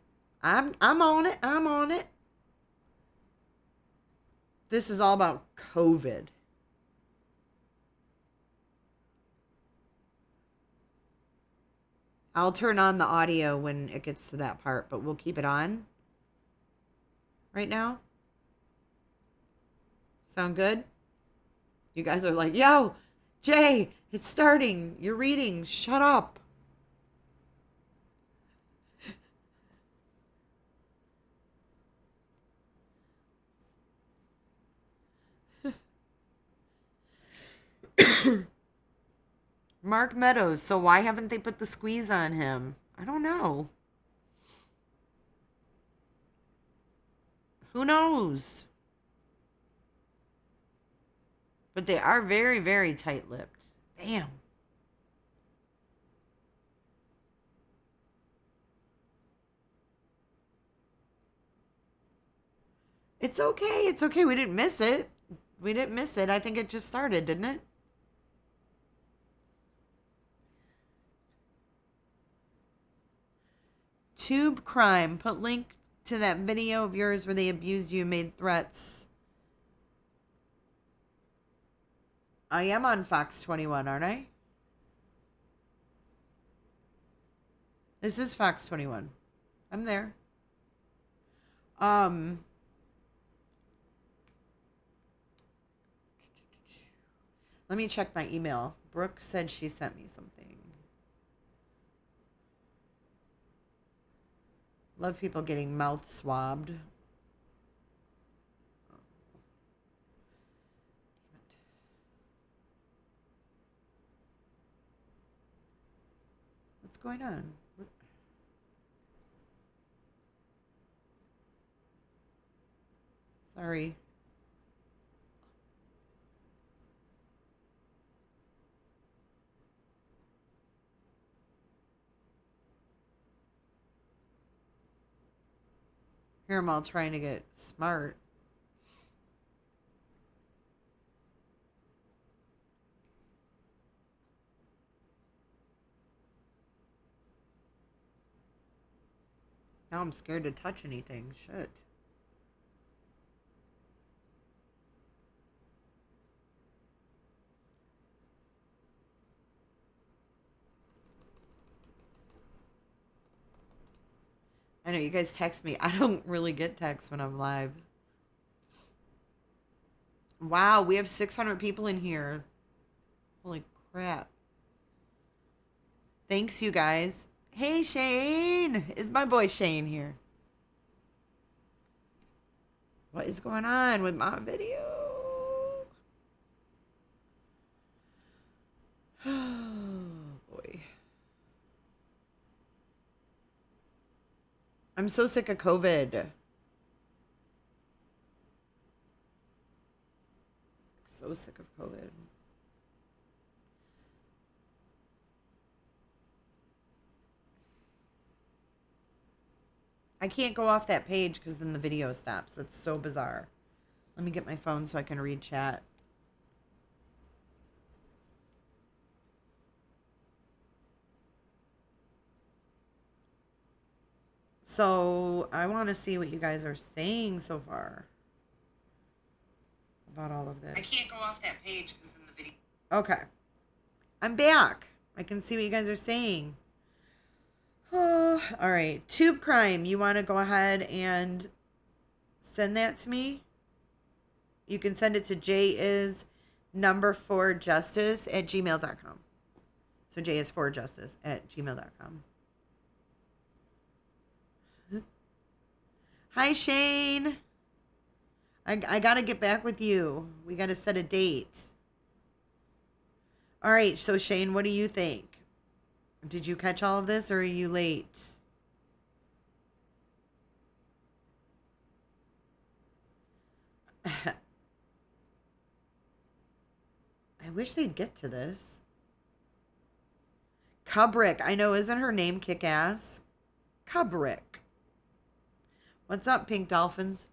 I'm on it. I'm on it. This is all about COVID. I'll turn on the audio when it gets to that part, but we'll keep it on right now. Sound good? You guys are like, yo, Jay, it's starting. You're reading. Shut up. Mark Meadows. So why haven't they put the squeeze on him? I don't know. Who knows? But they are very, very tight-lipped. Damn. It's okay. It's okay. We didn't miss it. We didn't miss it. I think it just started, didn't it? Tube crime. Put link to that video of yours where they abused you and made threats. I am on Fox 21, aren't I? This is Fox 21. I'm there. Let me check my email. Brooke said she sent me something. Love people getting mouth swabbed. What's going on? Sorry. Here I'm all trying to get smart. Now I'm scared to touch anything. Shit. I know you guys text me. I don't really get texts when I'm live. Wow, we have 600 people in here. Holy crap. Thanks, you guys. Hey, Shane. Is my boy Shane here? What is going on with my video? Oh, boy. I'm so sick of COVID. So sick of COVID. I can't go off that page because then the video stops. That's so bizarre. Let me get my phone so I can read chat. So I want to see what you guys are saying so far about all of this. I can't go off that page because then the video. Okay. I'm back. I can see what you guys are saying. Oh, all right. Tube crime. You want to go ahead and send that to me? You can send it to jis4justice@gmail.com. So jis4justice@gmail.com. Hi, Shane. I got to get back with you. We got to set a date. All right. So, Shane, what do you think? Did you catch all of this or are you late? I wish they'd get to this. Kubrick. I know, isn't her name kick-ass? Kubrick. What's up, Pink Dolphins?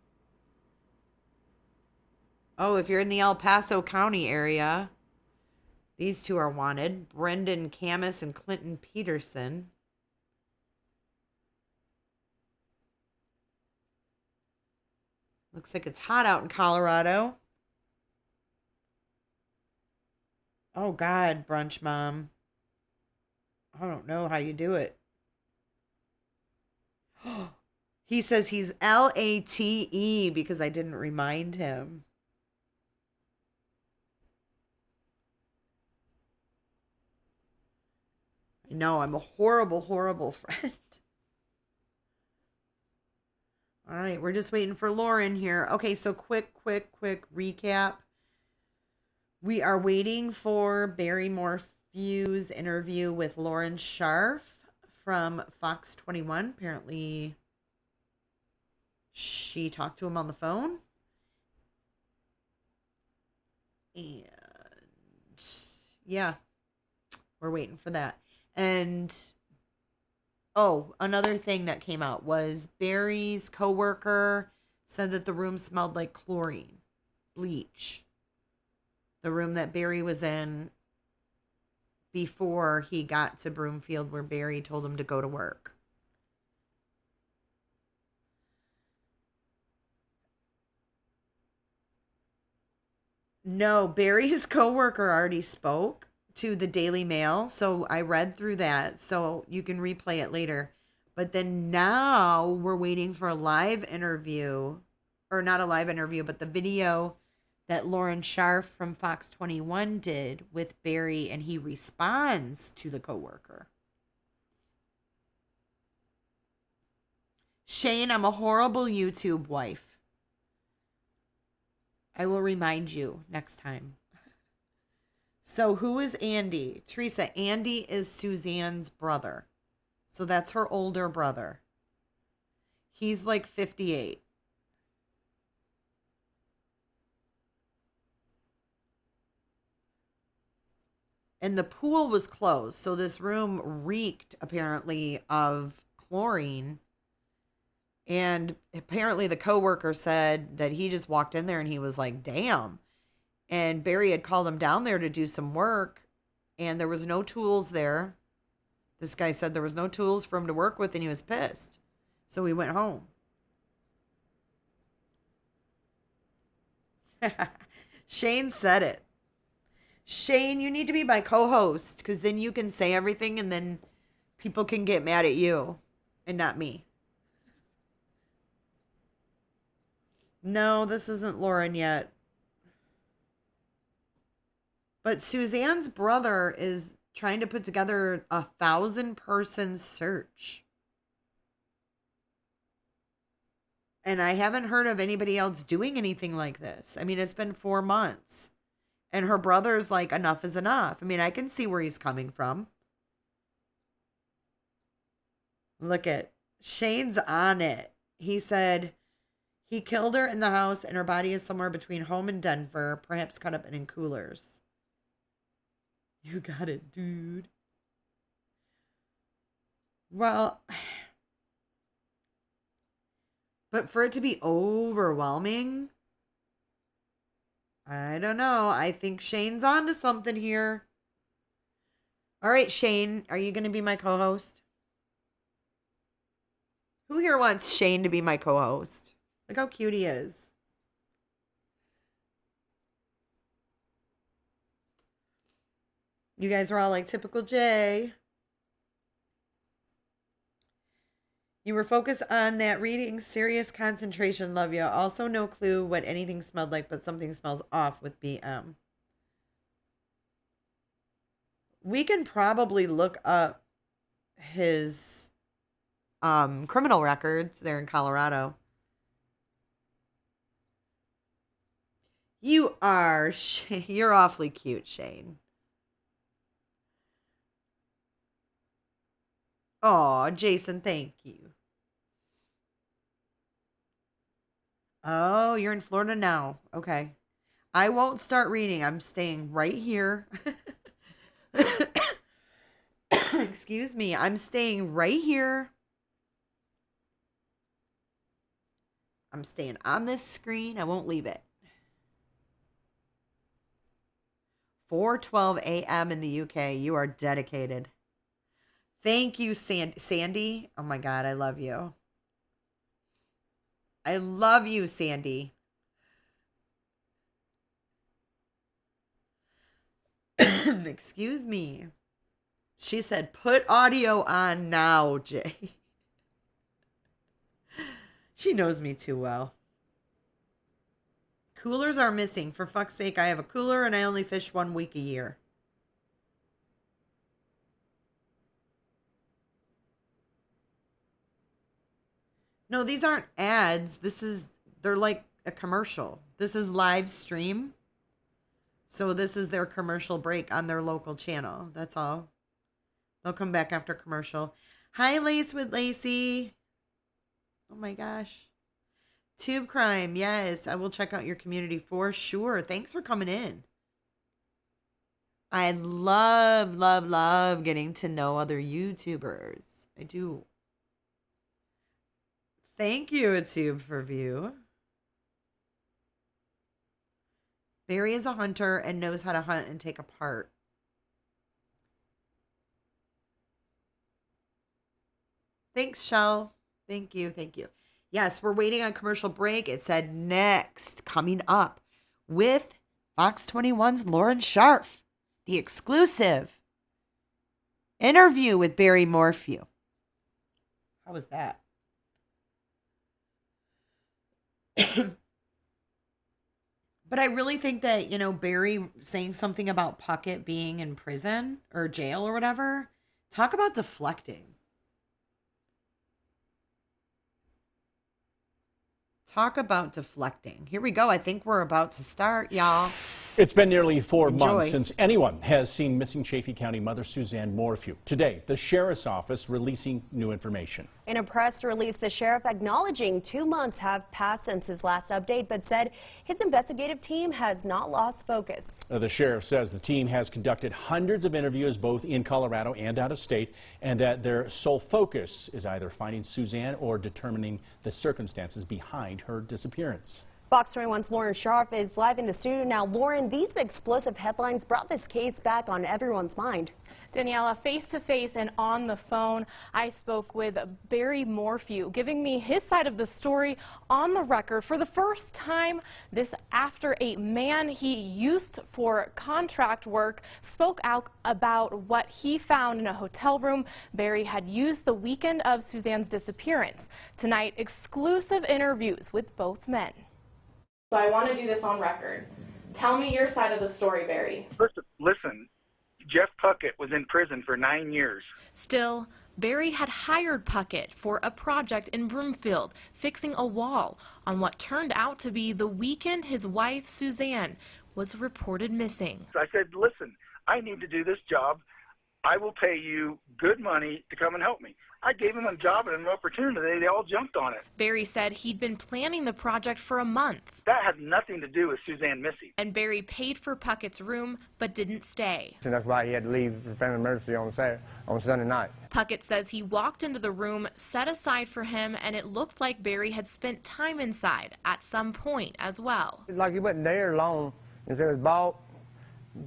Oh, if you're in the El Paso County area, these two are wanted. Brendan Camus and Clinton Peterson. Looks like it's hot out in Colorado. Oh, God, Brunch Mom. I don't know how you do it. He says he's LATE because I didn't remind him. I know, I'm a horrible, horrible friend. All right, we're just waiting for Lauren here. Okay, so quick recap. We are waiting for Barry Morphew's interview with Lauren Sharf from Fox 21. Apparently, she talked to him on the phone. And yeah, we're waiting for that. And oh, another thing that came out was Barry's coworker said that the room smelled like chlorine, bleach. The room that Barry was in before he got to Broomfield, where Barry told him to go to work. No, Barry's coworker already spoke to the Daily Mail, so I read through that, so you can replay it later. But then now we're waiting for a live interview, or not a live interview, but the video that Lauren Sharf from Fox 21 did with Barry, and he responds to the coworker. Shane, I'm a horrible YouTube wife. I will remind you next time. So who is Andy? Teresa, Andy is Suzanne's brother. So that's her older brother. He's like 58. And the pool was closed. So this room reeked, apparently, of chlorine. And apparently the coworker said that he just walked in there and he was like, damn. And Barry had called him down there to do some work. And there was no tools there. This guy said there was no tools for him to work with and he was pissed. So he went home. Shane said it. Shane, you need to be my co-host because then you can say everything and then people can get mad at you and not me. No, this isn't Lauren yet. But Suzanne's brother is trying to put together 1,000-person search. And I haven't heard of anybody else doing anything like this. I mean, it's been 4 months. And her brother's like, enough is enough. I mean, I can see where he's coming from. Look at Shane's on it. He said he killed her in the house and her body is somewhere between home and Denver, perhaps cut up in coolers. You got it, dude. Well, but for it to be overwhelming, I don't know. I think Shane's on to something here. All right, Shane, are you going to be my co-host? Who here wants Shane to be my co-host? Look how cute he is. You guys are all like, typical Jay. You were focused on that reading. Serious concentration. Love you. Also, no clue what anything smelled like, but something smells off with BM. We can probably look up his criminal records there in Colorado. You are, you're awfully cute, Shane. Oh, Jason, thank you. Oh, you're in Florida now. Okay. I won't start reading. I'm staying right here. Excuse me. I'm staying right here. I'm staying on this screen. I won't leave it. 4:12 a.m. in the UK. You are dedicated. Thank you, Sandy. Oh my God, I love you. I love you, Sandy. Excuse me. She said, put audio on now, Jay. She knows me too well. Coolers are missing. For fuck's sake, I have a cooler and I only fish 1 week a year. No, these aren't ads. They're like a commercial. This is live stream. So this is their commercial break on their local channel. That's all. They'll come back after commercial. Hi, Lace with Lacey. Oh my gosh. Tube Crime. Yes, I will check out your community for sure. Thanks for coming in. I love, love, love getting to know other YouTubers. I do. Thank you, Tube for View. Barry is a hunter and knows how to hunt and take apart. Thanks, Shell. Thank you. Thank you. Yes, we're waiting on commercial break. It said next, coming up with Fox 21's Lauren Sharf, the exclusive interview with Barry Morphew. How was that? But I really think that, you know, Barry saying something about Puckett being in prison or jail or whatever, talk about deflecting. Talk about deflecting. Here we go. I think we're about to start, y'all.
It's been nearly 4
Enjoy.
months since anyone has seen missing Chaffee County mother Suzanne Morphew. Today, the sheriff's office releasing new information.
In a press release, the sheriff acknowledging 2 months have passed since his last update, but said his investigative team has not lost focus.
The sheriff says the team has conducted hundreds of interviews both in Colorado and out of state, and that their sole focus is either finding Suzanne or determining the circumstances behind her disappearance.
Fox 21's Lauren Sharf is live in the studio now. Lauren, these explosive headlines brought this case back on everyone's mind.
Daniela, face-to-face and on the phone, I spoke with Barry Morphew, giving me his side of the story on the record for the first time. This after a man he used for contract work spoke out about what he found in a hotel room Barry had used the weekend of Suzanne's disappearance. Tonight, exclusive interviews with both men. So I want to do this on record. Tell me your side of the story, Barry.
Listen, Jeff Puckett was in prison for 9 years.
Still, Barry had hired Puckett for a project in Broomfield, fixing a wall on what turned out to be the weekend his wife, Suzanne, was reported missing.
So I said, listen, I need to do this job. I will pay you good money to come and help me. I gave him a job and an opportunity. They all jumped on it.
Barry said he'd been planning the project for a month.
That had nothing to do with Suzanne missing.
And Barry paid for Puckett's room, but didn't stay.
And that's why he had to leave for family emergency on Sunday night.
Puckett says he walked into the room set aside for him, and it looked like Barry had spent time inside at some point as well.
Like he wasn't there long, and so it was bought.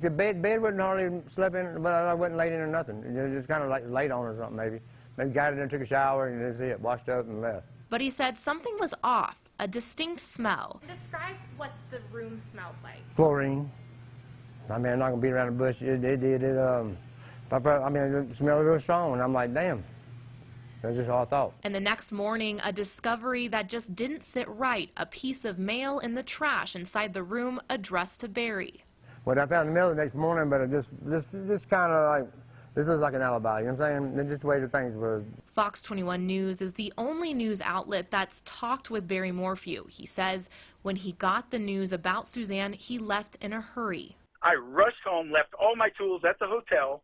The bed wasn't hardly slept in, but I wasn't laid in or nothing. It was just kind of like laid on or something maybe. Maybe got in there, took a shower, and that's it, washed up and left.
But he said something was off, a distinct smell. Describe what the room smelled like.
Chlorine. I mean, I'm not going to beat around the bush. It smelled real strong, and I'm like, damn. That's just all I thought.
And the next morning, a discovery that just didn't sit right, a piece of mail in the trash inside the room addressed to Barry.
Well, I found the mail the next morning, but it just kind of like, this was like an alibi, you know what I'm saying? It's just the way the things was.
Fox 21 News is the only news outlet that's talked with Barry Morphew. He says when he got the news about Suzanne, he left in a hurry.
I rushed home, left all my tools at the hotel,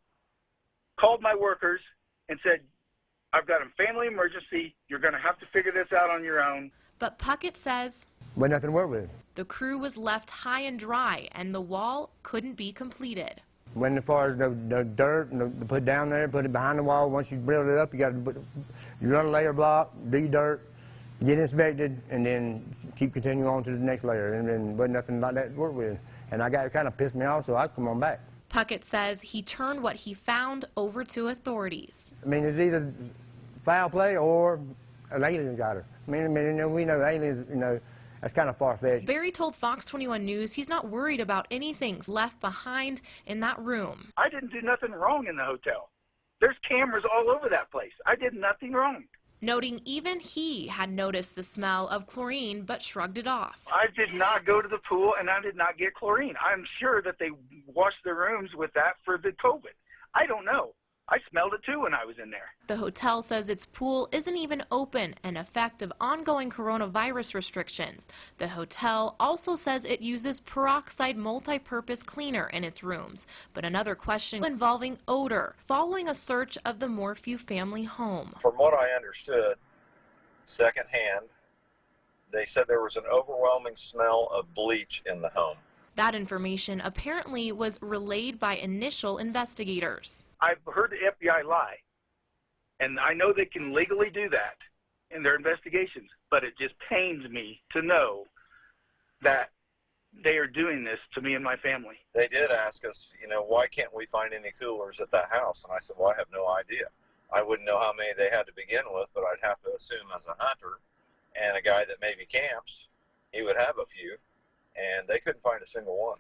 called my workers, and said, I've got a family emergency. You're going to have to figure this out on your own.
But Puckett says
Wasn't nothing to work with.
The crew was left high and dry, and the wall couldn't be completed.
Went as far as the dirt and to put down there, put it behind the wall. Once you build it up, you got to you run a layer block, do your dirt, get inspected, and then keep continuing on to the next layer. And then wasn't nothing like that to work with. And it kind of pissed me off, so I come on back.
Puckett says he turned what he found over to authorities.
I mean, it's either foul play or an alien got her. I mean, we know aliens, that's kind of far-fetched.
Barry told Fox 21 News he's not worried about anything left behind in that room.
I didn't do nothing wrong in the hotel. There's cameras all over that place. I did nothing wrong.
Noting even he had noticed the smell of chlorine but shrugged it off.
I did not go to the pool and I did not get chlorine. I'm sure that they washed the rooms with that for the COVID. I don't know. I smelled it too when I was in there.
The hotel says its pool isn't even open, an effect of ongoing coronavirus restrictions. The hotel also says it uses peroxide multi-purpose cleaner in its rooms. But another question involving odor, following a search of the Morphew family home.
From what I understood, secondhand, they said there was an overwhelming smell of bleach in the home.
That information apparently was relayed by initial investigators.
I've heard the FBI lie, and I know they can legally do that in their investigations, but it just pains me to know that they are doing this to me and my family.
They did ask us, why can't we find any coolers at that house? And I said, well, I have no idea. I wouldn't know how many they had to begin with, but I'd have to assume as a hunter and a guy that maybe camps, he would have a few, and they couldn't find a single one.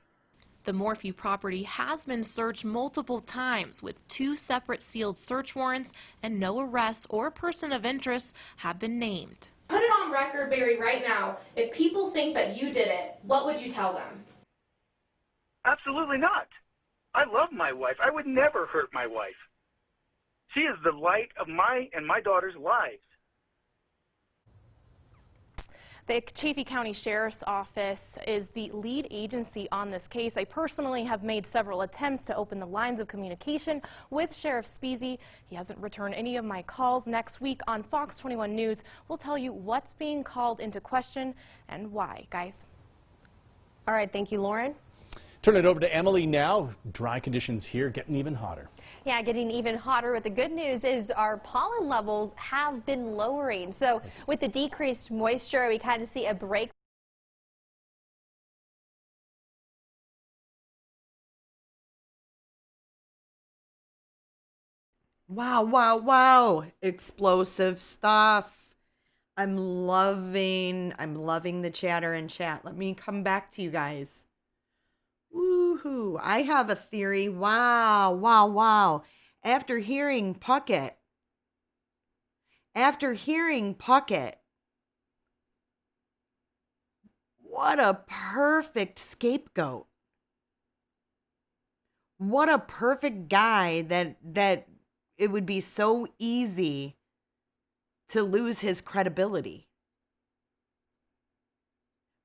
The Morphew property has been searched multiple times with 2 separate sealed search warrants, and no arrests or person of interest have been named. Put it on record, Barry, right now. If people think that you did it, what would you tell them?
Absolutely not. I love my wife. I would never hurt my wife. She is the light of my and my daughter's lives.
The Chaffee County Sheriff's Office is the lead agency on this case. I personally have made several attempts to open the lines of communication with Sheriff Speasy. He hasn't returned any of my calls. Next week on Fox 21 News, we'll tell you what's being called into question and why, guys.
All right, thank you, Lauren.
Turn it over to Emily now. Dry conditions here, getting even hotter.
Yeah, getting even hotter. But the good news is our pollen levels have been lowering. So with the decreased moisture, we kind of see a break.
Wow, wow, wow. Explosive stuff. I'm loving the chatter in chat. Let me come back to you guys. Woohoo. I have a theory. Wow, wow, wow. After hearing Puckett, what a perfect scapegoat. What a perfect guy that it would be so easy to lose his credibility.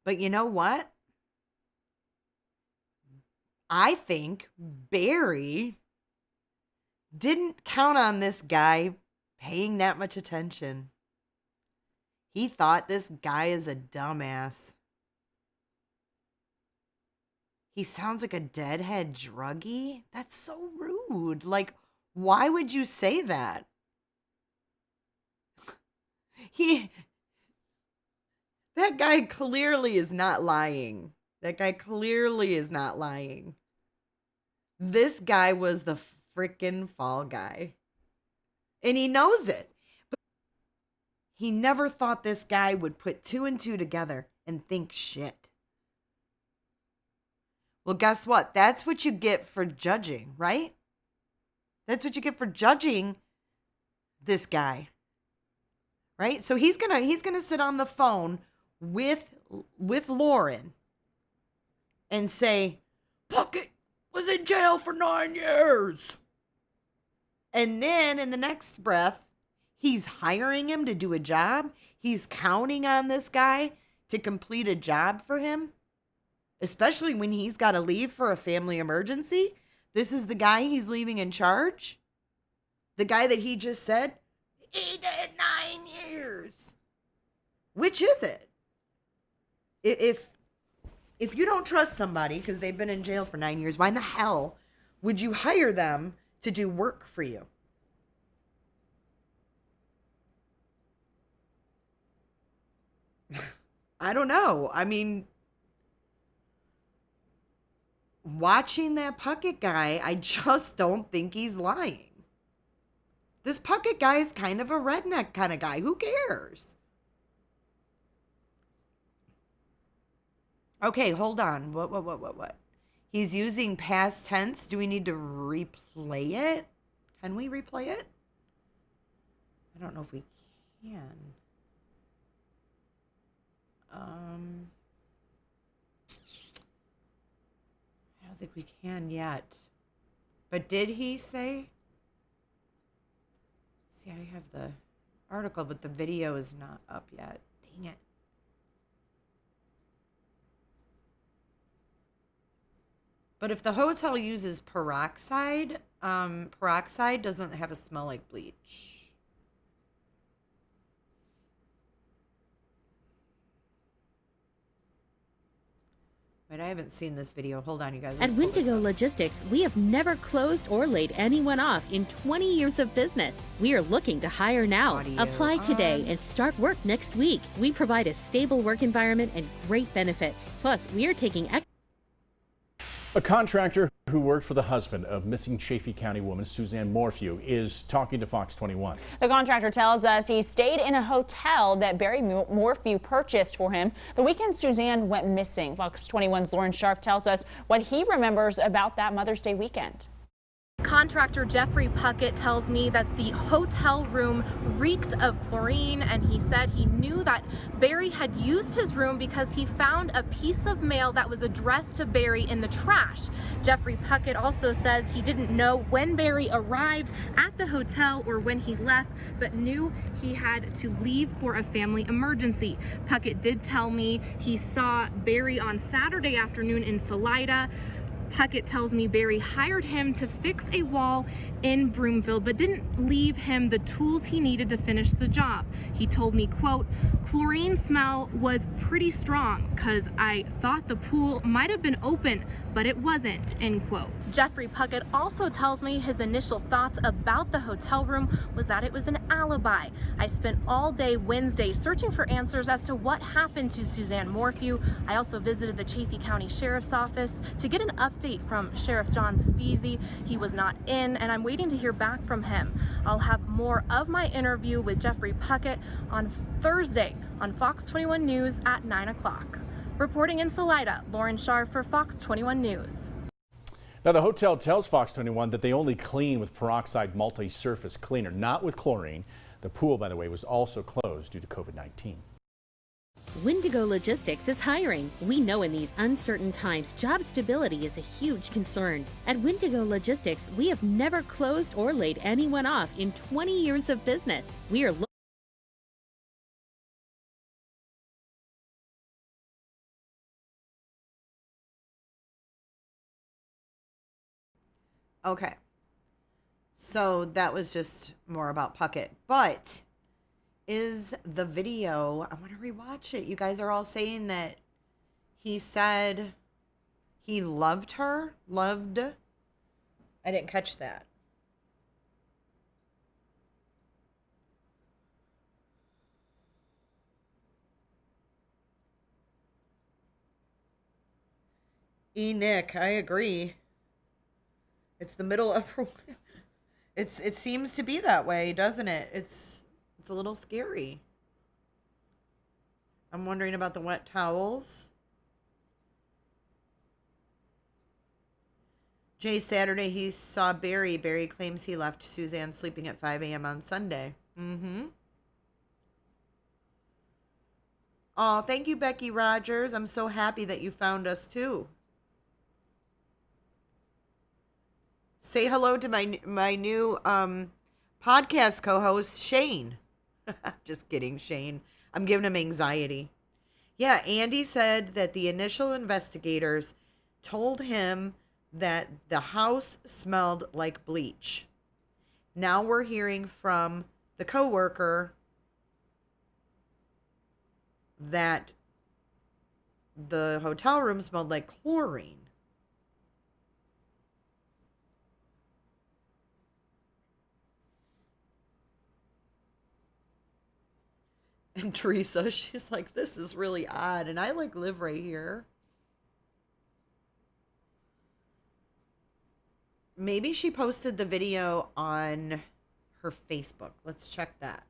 But you know what? I think Barry didn't count on this guy paying that much attention. He thought this guy is a dumbass. He sounds like a deadhead druggie. That's so rude. Like, why would you say that? That guy clearly is not lying. This guy was the frickin' fall guy. And he knows it. But he never thought this guy would put 2 and 2 together and think shit. Well, guess what? That's what you get for judging, right? That's what you get for judging this guy. Right? So he's gonna sit on the phone with Lauren and say, Puckett was in jail for 9 years. And then in the next breath, he's hiring him to do a job. He's counting on this guy to complete a job for him, especially when he's got to leave for a family emergency. This is the guy he's leaving in charge. The guy that he just said, he did 9 years. Which is it? If you don't trust somebody because they've been in jail for 9 years, why in the hell would you hire them to do work for you? I don't know. I mean, watching that Puckett guy, I just don't think he's lying. This Puckett guy is kind of a redneck kind of guy. Who cares? Okay, hold on. What? He's using past tense. Do we need to replay it? Can we replay it? I don't know if we can. I don't think we can yet. But did he say? See, I have the article, but the video is not up yet. Dang it. But if the hotel uses peroxide, peroxide doesn't have a smell like bleach. Wait, I haven't seen this video. Hold on, you guys.
At Windigo Logistics, we have never closed or laid anyone off in 20 years of business. We are looking to hire now. Apply today and start work next week. We provide a stable work environment and great benefits. Plus, we are taking
A contractor who worked for the husband of missing Chaffee County woman Suzanne Morphew is talking to Fox 21.
The contractor tells us he stayed in a hotel that Barry Morphew purchased for him the weekend Suzanne went missing. Fox 21's Lauren Sharp tells us what he remembers about that Mother's Day weekend.
Contractor Jeffrey Puckett tells me that the hotel room reeked of chlorine, and he said he knew that Barry had used his room because he found a piece of mail that was addressed to Barry in the trash. Jeffrey Puckett also says he didn't know when Barry arrived at the hotel or when he left, but knew he had to leave for a family emergency. Puckett did tell me he saw Barry on Saturday afternoon in Salida. Puckett tells me Barry hired him to fix a wall in Broomfield, but didn't leave him the tools he needed to finish the job. He told me, quote, "Chlorine smell was pretty strong because I thought the pool might have been open, but it wasn't," end quote. Jeffrey Puckett also tells me his initial thoughts about the hotel room was that it was an alibi. I spent all day Wednesday searching for answers as to what happened to Suzanne Morphew. I also visited the Chaffee County Sheriff's Office to get an update from Sheriff John Speasy. He was not in, and I'm waiting to hear back from him. I'll have more of my interview with Jeffrey Puckett on Thursday on Fox 21 News at 9 o'clock. Reporting in Salida, Lauren Sharp for Fox 21 News.
Now, the hotel tells Fox 21 that they only clean with peroxide multi-surface cleaner, not with chlorine. The pool, by the way, was also closed due to COVID-19.
Windigo Logistics is hiring. We know in these uncertain times, job stability is a huge concern. At Windigo Logistics, we have never closed or laid anyone off in 20 years of business. We are
Okay. So that was just more about Puckett. But is the video, I want to rewatch it. You guys are all saying that he said he loved her. Loved. I didn't catch that. Nick, I agree. It's the middle of her. It seems to be that way, doesn't it? It's a little scary. I'm wondering about the wet towels. Jay, Saturday he saw Barry. Barry claims he left Suzanne sleeping at 5 a.m. on Sunday. Oh, thank you, Becky Rogers. I'm so happy that you found us too. Say hello to my new podcast co-host, Shane. Just kidding, Shane. I'm giving him anxiety. Yeah, Andy said that the initial investigators told him that the house smelled like bleach. Now we're hearing from the coworker that the hotel room smelled like chlorine. And Teresa, she's like, this is really odd. And I live right here. Maybe she posted the video on her Facebook. Let's check that.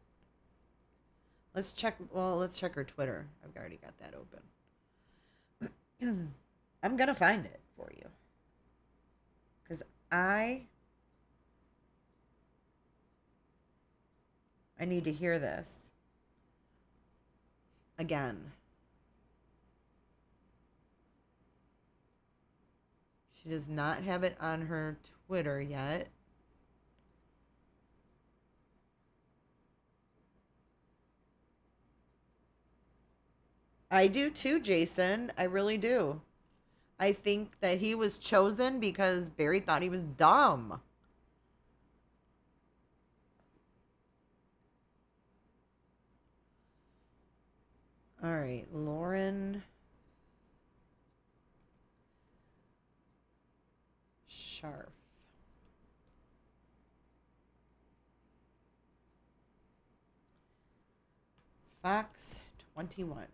Let's check her Twitter. I've already got that open. I'm going to find it for you. Because I need to hear this. Again. She does not have it on her Twitter yet. I do too, Jason. I really do. I think that he was chosen because Barry thought he was dumb. All right, Lauren Sharp. Fox 21.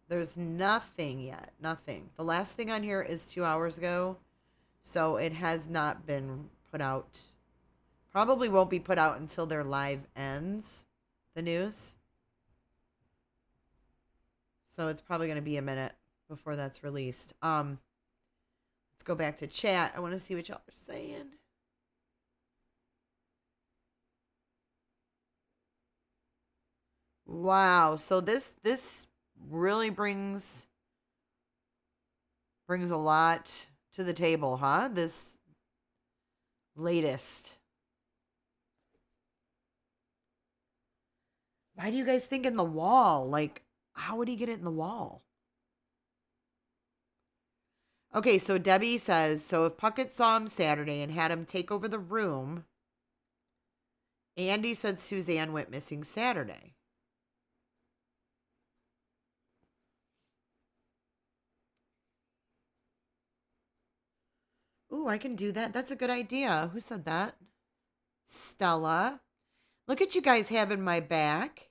There's nothing yet. Nothing. The last thing on here is 2 hours ago. So it has not been put out. Probably won't be put out until their live ends. The news. So it's probably going to be a minute before that's released. Let's go back to chat. I want to see what y'all are saying. Wow. So this really brings a lot to the table, huh? This latest. Why do you guys think in the wall? Like, how would he get it in the wall? Okay, so Debbie says, so if Puckett saw him Saturday and had him take over the room, Andy said Suzanne went missing Saturday. Ooh, I can do that. That's a good idea. Who said that? Stella. Look at you guys having my back.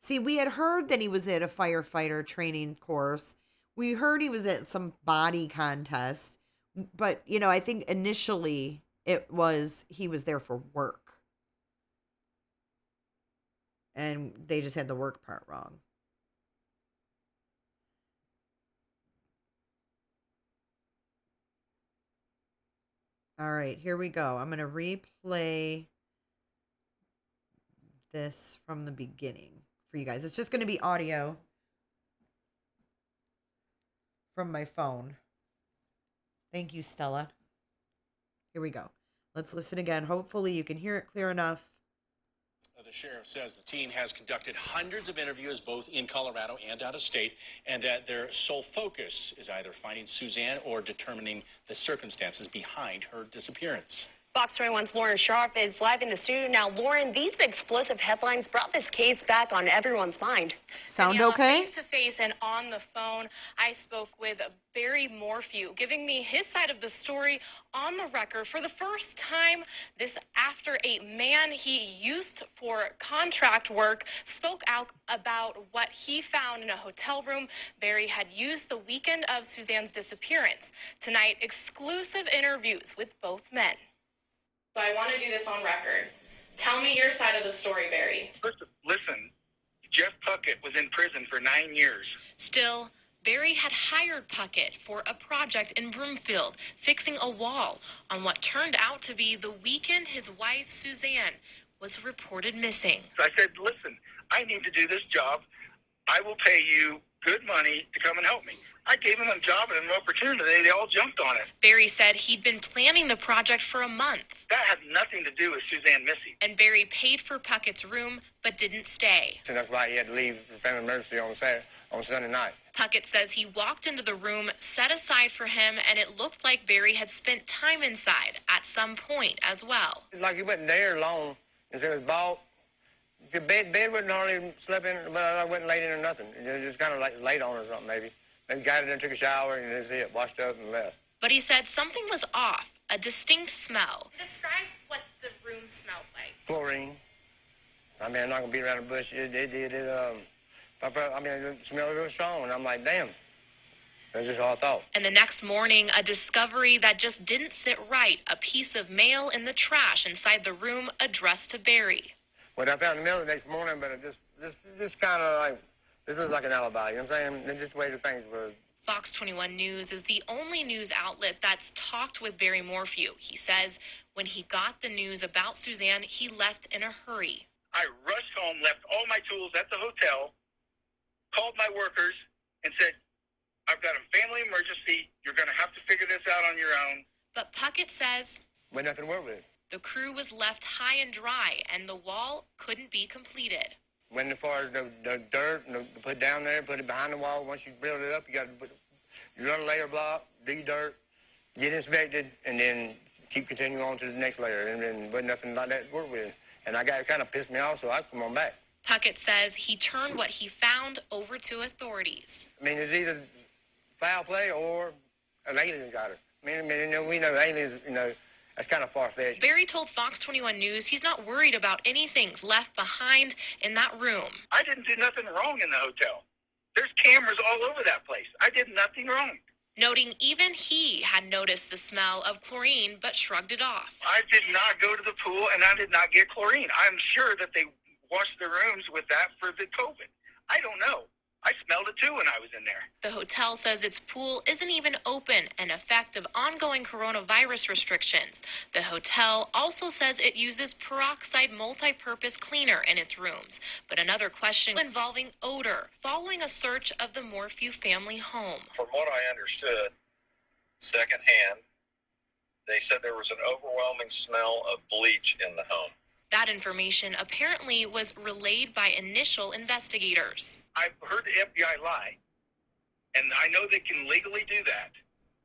See, we had heard that he was at a firefighter training course. We heard he was at some body contest. But, you know, I think initially he was there for work. And they just had the work part wrong. All right, here we go. I'm going to replay this from the beginning for you guys. It's just going to be audio from my phone. Thank you, Stella. Here we go. Let's listen again. Hopefully you can hear it clear enough.
The sheriff says the team has conducted hundreds of interviews both in Colorado and out of state, and that their sole focus is either finding Suzanne or determining the circumstances behind her disappearance.
Fox 21's Lauren Sharp is live in the studio now. Lauren, these explosive headlines brought this case back on everyone's mind.
Sound okay?
Face to face and on the phone, I spoke with Barry Morphew, giving me his side of the story on the record for the first time. This after a man he used for contract work spoke out about what he found in a hotel room Barry had used the weekend of Suzanne's disappearance. Tonight, exclusive interviews with both men. So I want to do this on record. Tell me your side of the story, Barry.
Listen, Jeff Puckett was in prison for 9 years.
Still, Barry had hired Puckett for a project in Broomfield, fixing a wall on what turned out to be the weekend his wife, Suzanne, was reported missing.
So I said, listen, I need to do this job. I will pay you good money to come and help me. I gave them a job and an opportunity. They all jumped on it.
Barry said he'd been planning the project for a month.
That had nothing to do with Suzanne missing.
And Barry paid for Puckett's room, but didn't stay.
So that's why he had to leave for family emergency on Sunday night.
Puckett says he walked into the room set aside for him, and it looked like Barry had spent time inside at some point as well.
Like he wasn't there long until it was bought. The bed wasn't hardly slept in, but I wasn't laid in or nothing. It just kind of like laid on or something maybe. Then got in there, took a shower, and that's it. Washed up and left.
But he said something was off, a distinct smell. Describe what the room smelled like.
Fluorine. I mean, I'm not going to beat around the bush. It smelled real strong, and I'm like, damn. That's just all I thought.
And the next morning, a discovery that just didn't sit right, a piece of mail in the trash inside the room addressed to Barry.
Well, I found the mail the next morning, but it just kind of like, this was like an alibi, you know what I'm saying? And just the way the things were.
Fox 21 News is the only news outlet that's talked with Barry Morphew. He says when he got the news about Suzanne, he left in a hurry.
I rushed home, left all my tools at the hotel, called my workers, and said, I've got a family emergency. You're going to have to figure this out on your own.
But Puckett says
But nothing to work with.
the crew was left high and dry and the wall couldn't be completed.
When as far as the dirt to put down there, put it behind the wall. Once you build it up, you run a layer block, do dirt, get inspected, and then continue on to the next layer. And then but nothing like that to work with. And it kind of pissed me off, so I come on back.
Puckett says he turned what he found over to authorities.
I mean, it's either foul play or an alien got her. I mean, we know aliens, that's kind of far-fetched.
Barry told Fox 21 News he's not worried about anything left behind in that room.
I didn't do nothing wrong in the hotel. There's cameras all over that place. I did nothing wrong.
Noting even he had noticed the smell of chlorine but shrugged it off.
I did not go to the pool and I did not get chlorine. I'm sure that they washed the rooms with that for the COVID. I don't know. I smelled it too when I was in there.
The hotel says its pool isn't even open, an effect of ongoing coronavirus restrictions. The hotel also says it uses peroxide multi-purpose cleaner in its rooms. But another question involving odor, following a search of the Morphew family home.
From what I understood, secondhand, they said there was an overwhelming smell of bleach in the home.
That information apparently was relayed by initial investigators.
I've heard the FBI lie, and I know they can legally do that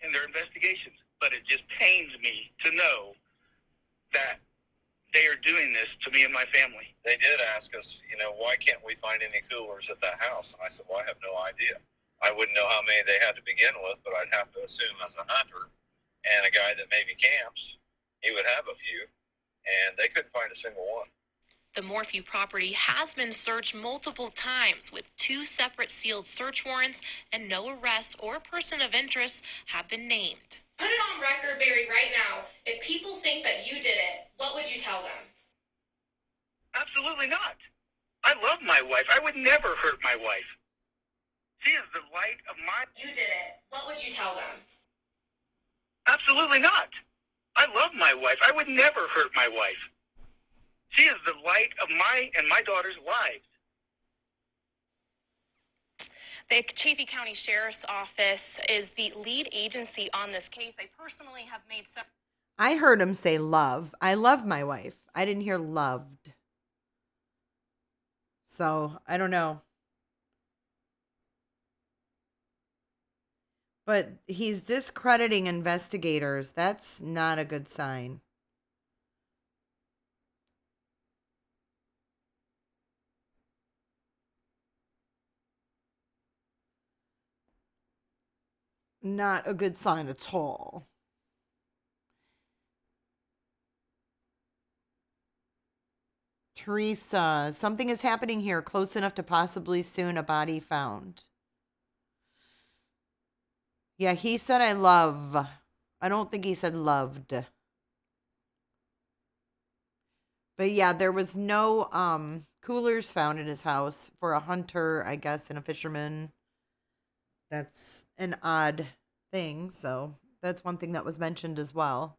in their investigations, but it just pains me to know that they are doing this to me and my family.
They did ask us, why can't we find any coolers at that house? And I said, well, I have no idea. I wouldn't know how many they had to begin with, but I'd have to assume as a hunter and a guy that maybe camps, he would have a few. And they couldn't find a single one.
The Morphew property has been searched multiple times with 2 separate sealed search warrants, and no arrests or person of interest have been named. Put it on record, Barry, right now. If people think that you did it, what would you tell them?
Absolutely not. I love my wife. I would never hurt my wife. She is the light of my...
You did it. What would you tell them?
Absolutely not. I love my wife. I would never hurt my wife. She is the light of my and my daughter's lives.
The Chaffee County Sheriff's Office is the lead agency on this case. I personally have made some...
I heard him say love. I love my wife. I didn't hear loved. So, I don't know. But he's discrediting investigators. That's not a good sign. Not a good sign at all. Teresa, something is happening here close enough to possibly soon a body found. Yeah, he said I love. I don't think he said loved. But yeah, there was no coolers found in his house for a hunter, I guess, and a fisherman. That's an odd thing, so that's one thing that was mentioned as well.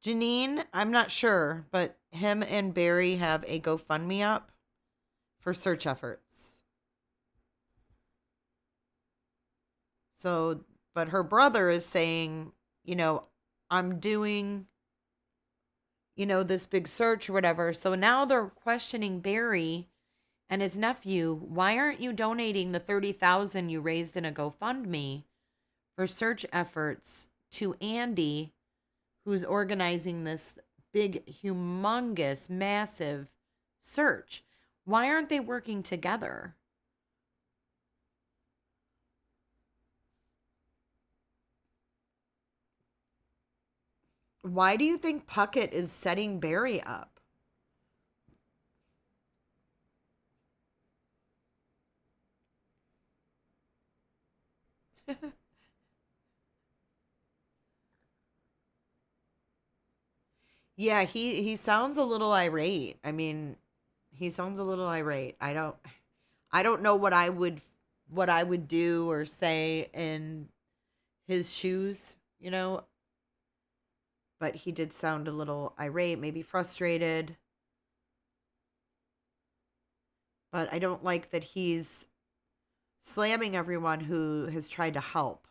Janine, I'm not sure, but him and Barry have a GoFundMe up for search efforts. So, but her brother is saying, I'm doing, this big search or whatever. So now they're questioning Barry and his nephew. Why aren't you donating the $30,000 you raised in a GoFundMe for search efforts to Andy, who's organizing this big, humongous, massive search? Why aren't they working together? Why do you think Puckett is setting Barry up? Yeah, he sounds a little irate. I mean, he sounds a little irate. I don't know what I would do or say in his shoes, But he did sound a little irate, maybe frustrated. But I don't like that he's slamming everyone who has tried to help.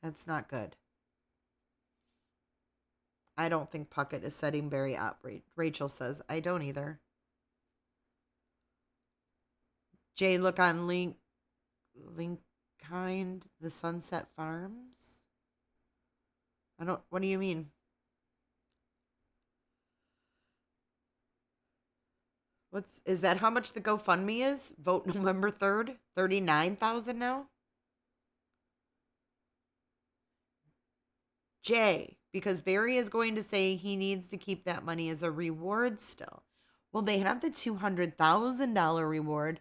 That's not good. I don't think Puckett is setting Barry up. Rachel says, I don't either. Jay, look on Linkkind, the Sunset Farms. What do you mean? Is that how much the GoFundMe is? Vote November 3rd? 39,000 now? Jay, because Barry is going to say he needs to keep that money as a reward still. Well, they have the $200,000 reward,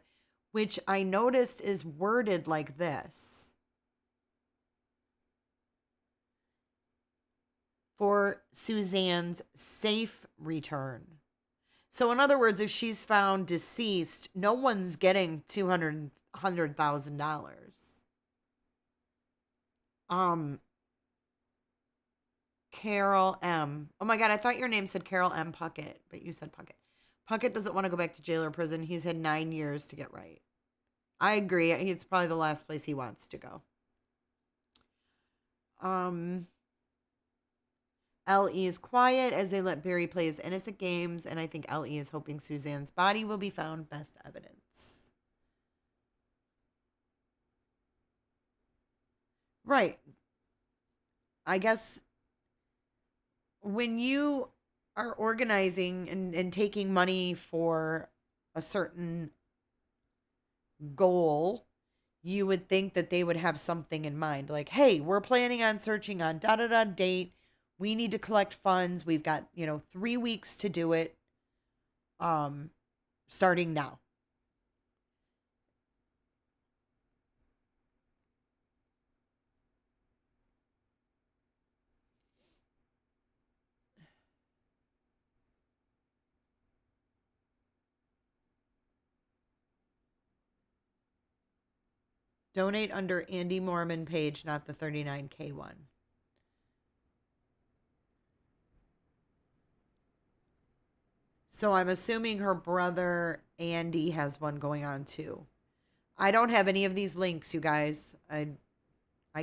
which I noticed is worded like this. For Suzanne's safe return. So in other words, if she's found deceased, no one's getting $100,000. Carol M. Oh my God, I thought your name said Carol M. Puckett, but you said Puckett. Puckett doesn't want to go back to jail or prison. He's had 9 years to get right. I agree. It's probably the last place he wants to go. L.E. is quiet as they let Barry play his innocent games, and I think L.E. is hoping Suzanne's body will be found. Best evidence. Right. I guess when you are organizing and taking money for a certain goal, you would think that they would have something in mind. Like, hey, we're planning on searching on da-da-da date. We need to collect funds. We've got, 3 weeks to do it. Starting now. Donate under Andy Mormon page, not the 39K one. So I'm assuming her brother Andy has one going on too. I don't have any of these links, you guys. I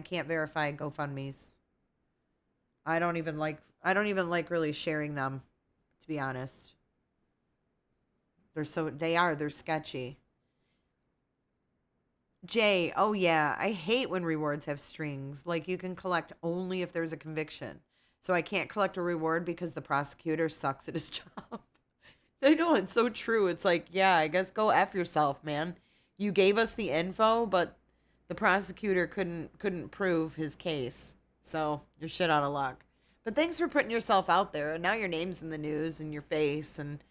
can't verify GoFundMe's. I don't even like really sharing them, to be honest. They're sketchy. Jay, oh yeah, I hate when rewards have strings. Like you can collect only if there's a conviction. So I can't collect a reward because the prosecutor sucks at his job. I know, it's so true. It's like, yeah, I guess go F yourself, man. You gave us the info, but the prosecutor couldn't prove his case. So you're shit out of luck. But thanks for putting yourself out there. And now your name's in the news and your face. And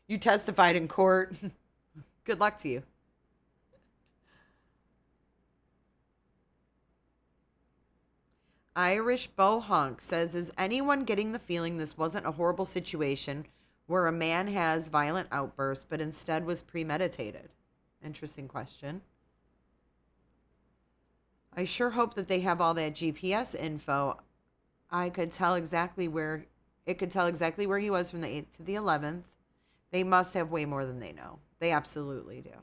you testified in court. Good luck to you. Irish Bohunk says, is anyone getting the feeling this wasn't a horrible situation where a man has violent outbursts, but instead was premeditated? Interesting question. I sure hope that they have all that GPS info. It could tell exactly where he was from the 8th to the 11th. They must have way more than they know. They absolutely do.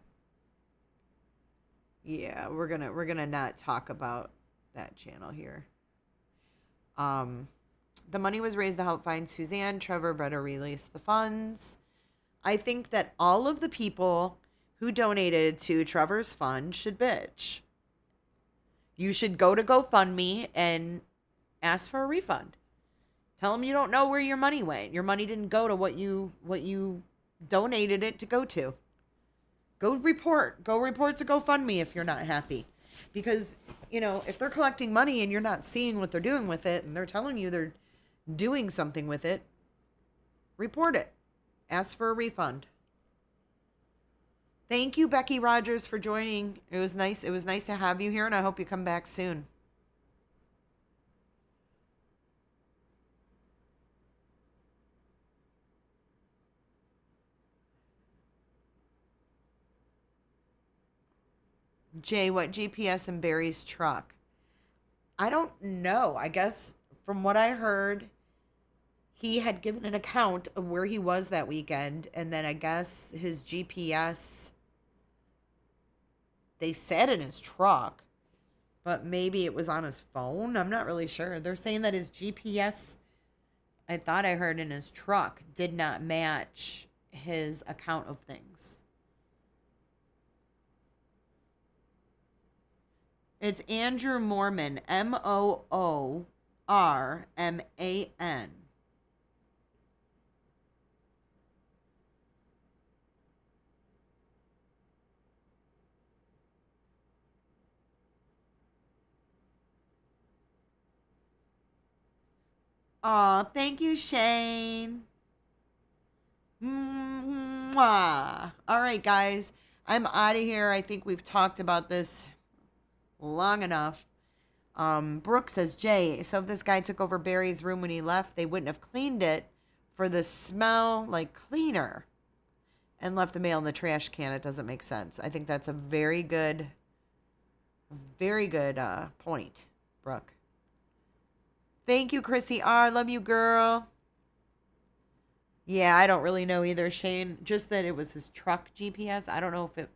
Yeah, we're gonna not talk about that channel here. The money was raised to help find Suzanne. Trevor better release the funds. I think that all of the people who donated to Trevor's fund should bitch. You should go to GoFundMe and ask for a refund. Tell them you don't know where your money went. Your money didn't go to what you donated it to go to. Go report to GoFundMe if you're not happy. Because, if they're collecting money and you're not seeing what they're doing with it and they're telling you they're doing something with it, report it. Ask for a refund. Thank you, Becky Rogers, for joining. It was nice to have you here, and I hope you come back soon. Jay, what GPS in Barry's truck? I don't know. I guess from what I heard, he had given an account of where he was that weekend, and then I guess his GPS, they said in his truck, but maybe it was on his phone. I'm not really sure. They're saying that his GPS, I thought I heard in his truck, did not match his account of things. It's Andrew Moorman, Moorman. Aw, thank you, Shane. Mwah. All right, guys. I'm out of here. I think we've talked about this long enough. Brooke says, Jay, so if this guy took over Barry's room when he left, they wouldn't have cleaned it for the smell like cleaner and left the mail in the trash can. It doesn't make sense. I think that's a very good point, Brooke. Thank you, Chrissy R. Love you, girl. Yeah, I don't really know either, Shane. Just that it was his truck GPS. I don't know if it,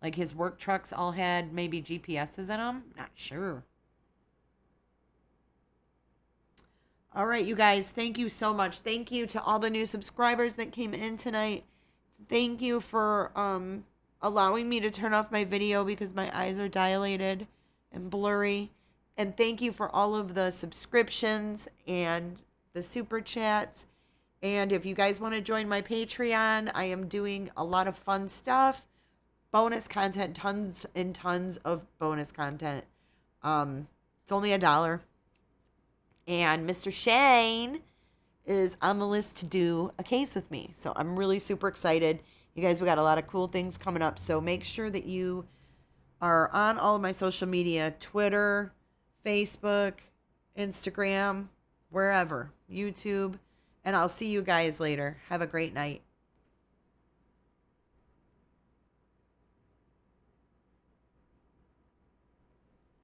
like his work trucks all had maybe GPSs in them. Not sure. All right, you guys. Thank you so much. Thank you to all the new subscribers that came in tonight. Thank you for allowing me to turn off my video because my eyes are dilated and blurry. And thank you for all of the subscriptions and the super chats. And if you guys want to join my Patreon, I am doing a lot of fun stuff. Bonus content, tons and tons of bonus content. It's only $1. And Mr. Shane is on the list to do a case with me. So I'm really super excited. You guys, we got a lot of cool things coming up. So make sure that you are on all of my social media, Twitter, Facebook, Instagram, wherever, YouTube, and I'll see you guys later. Have a great night.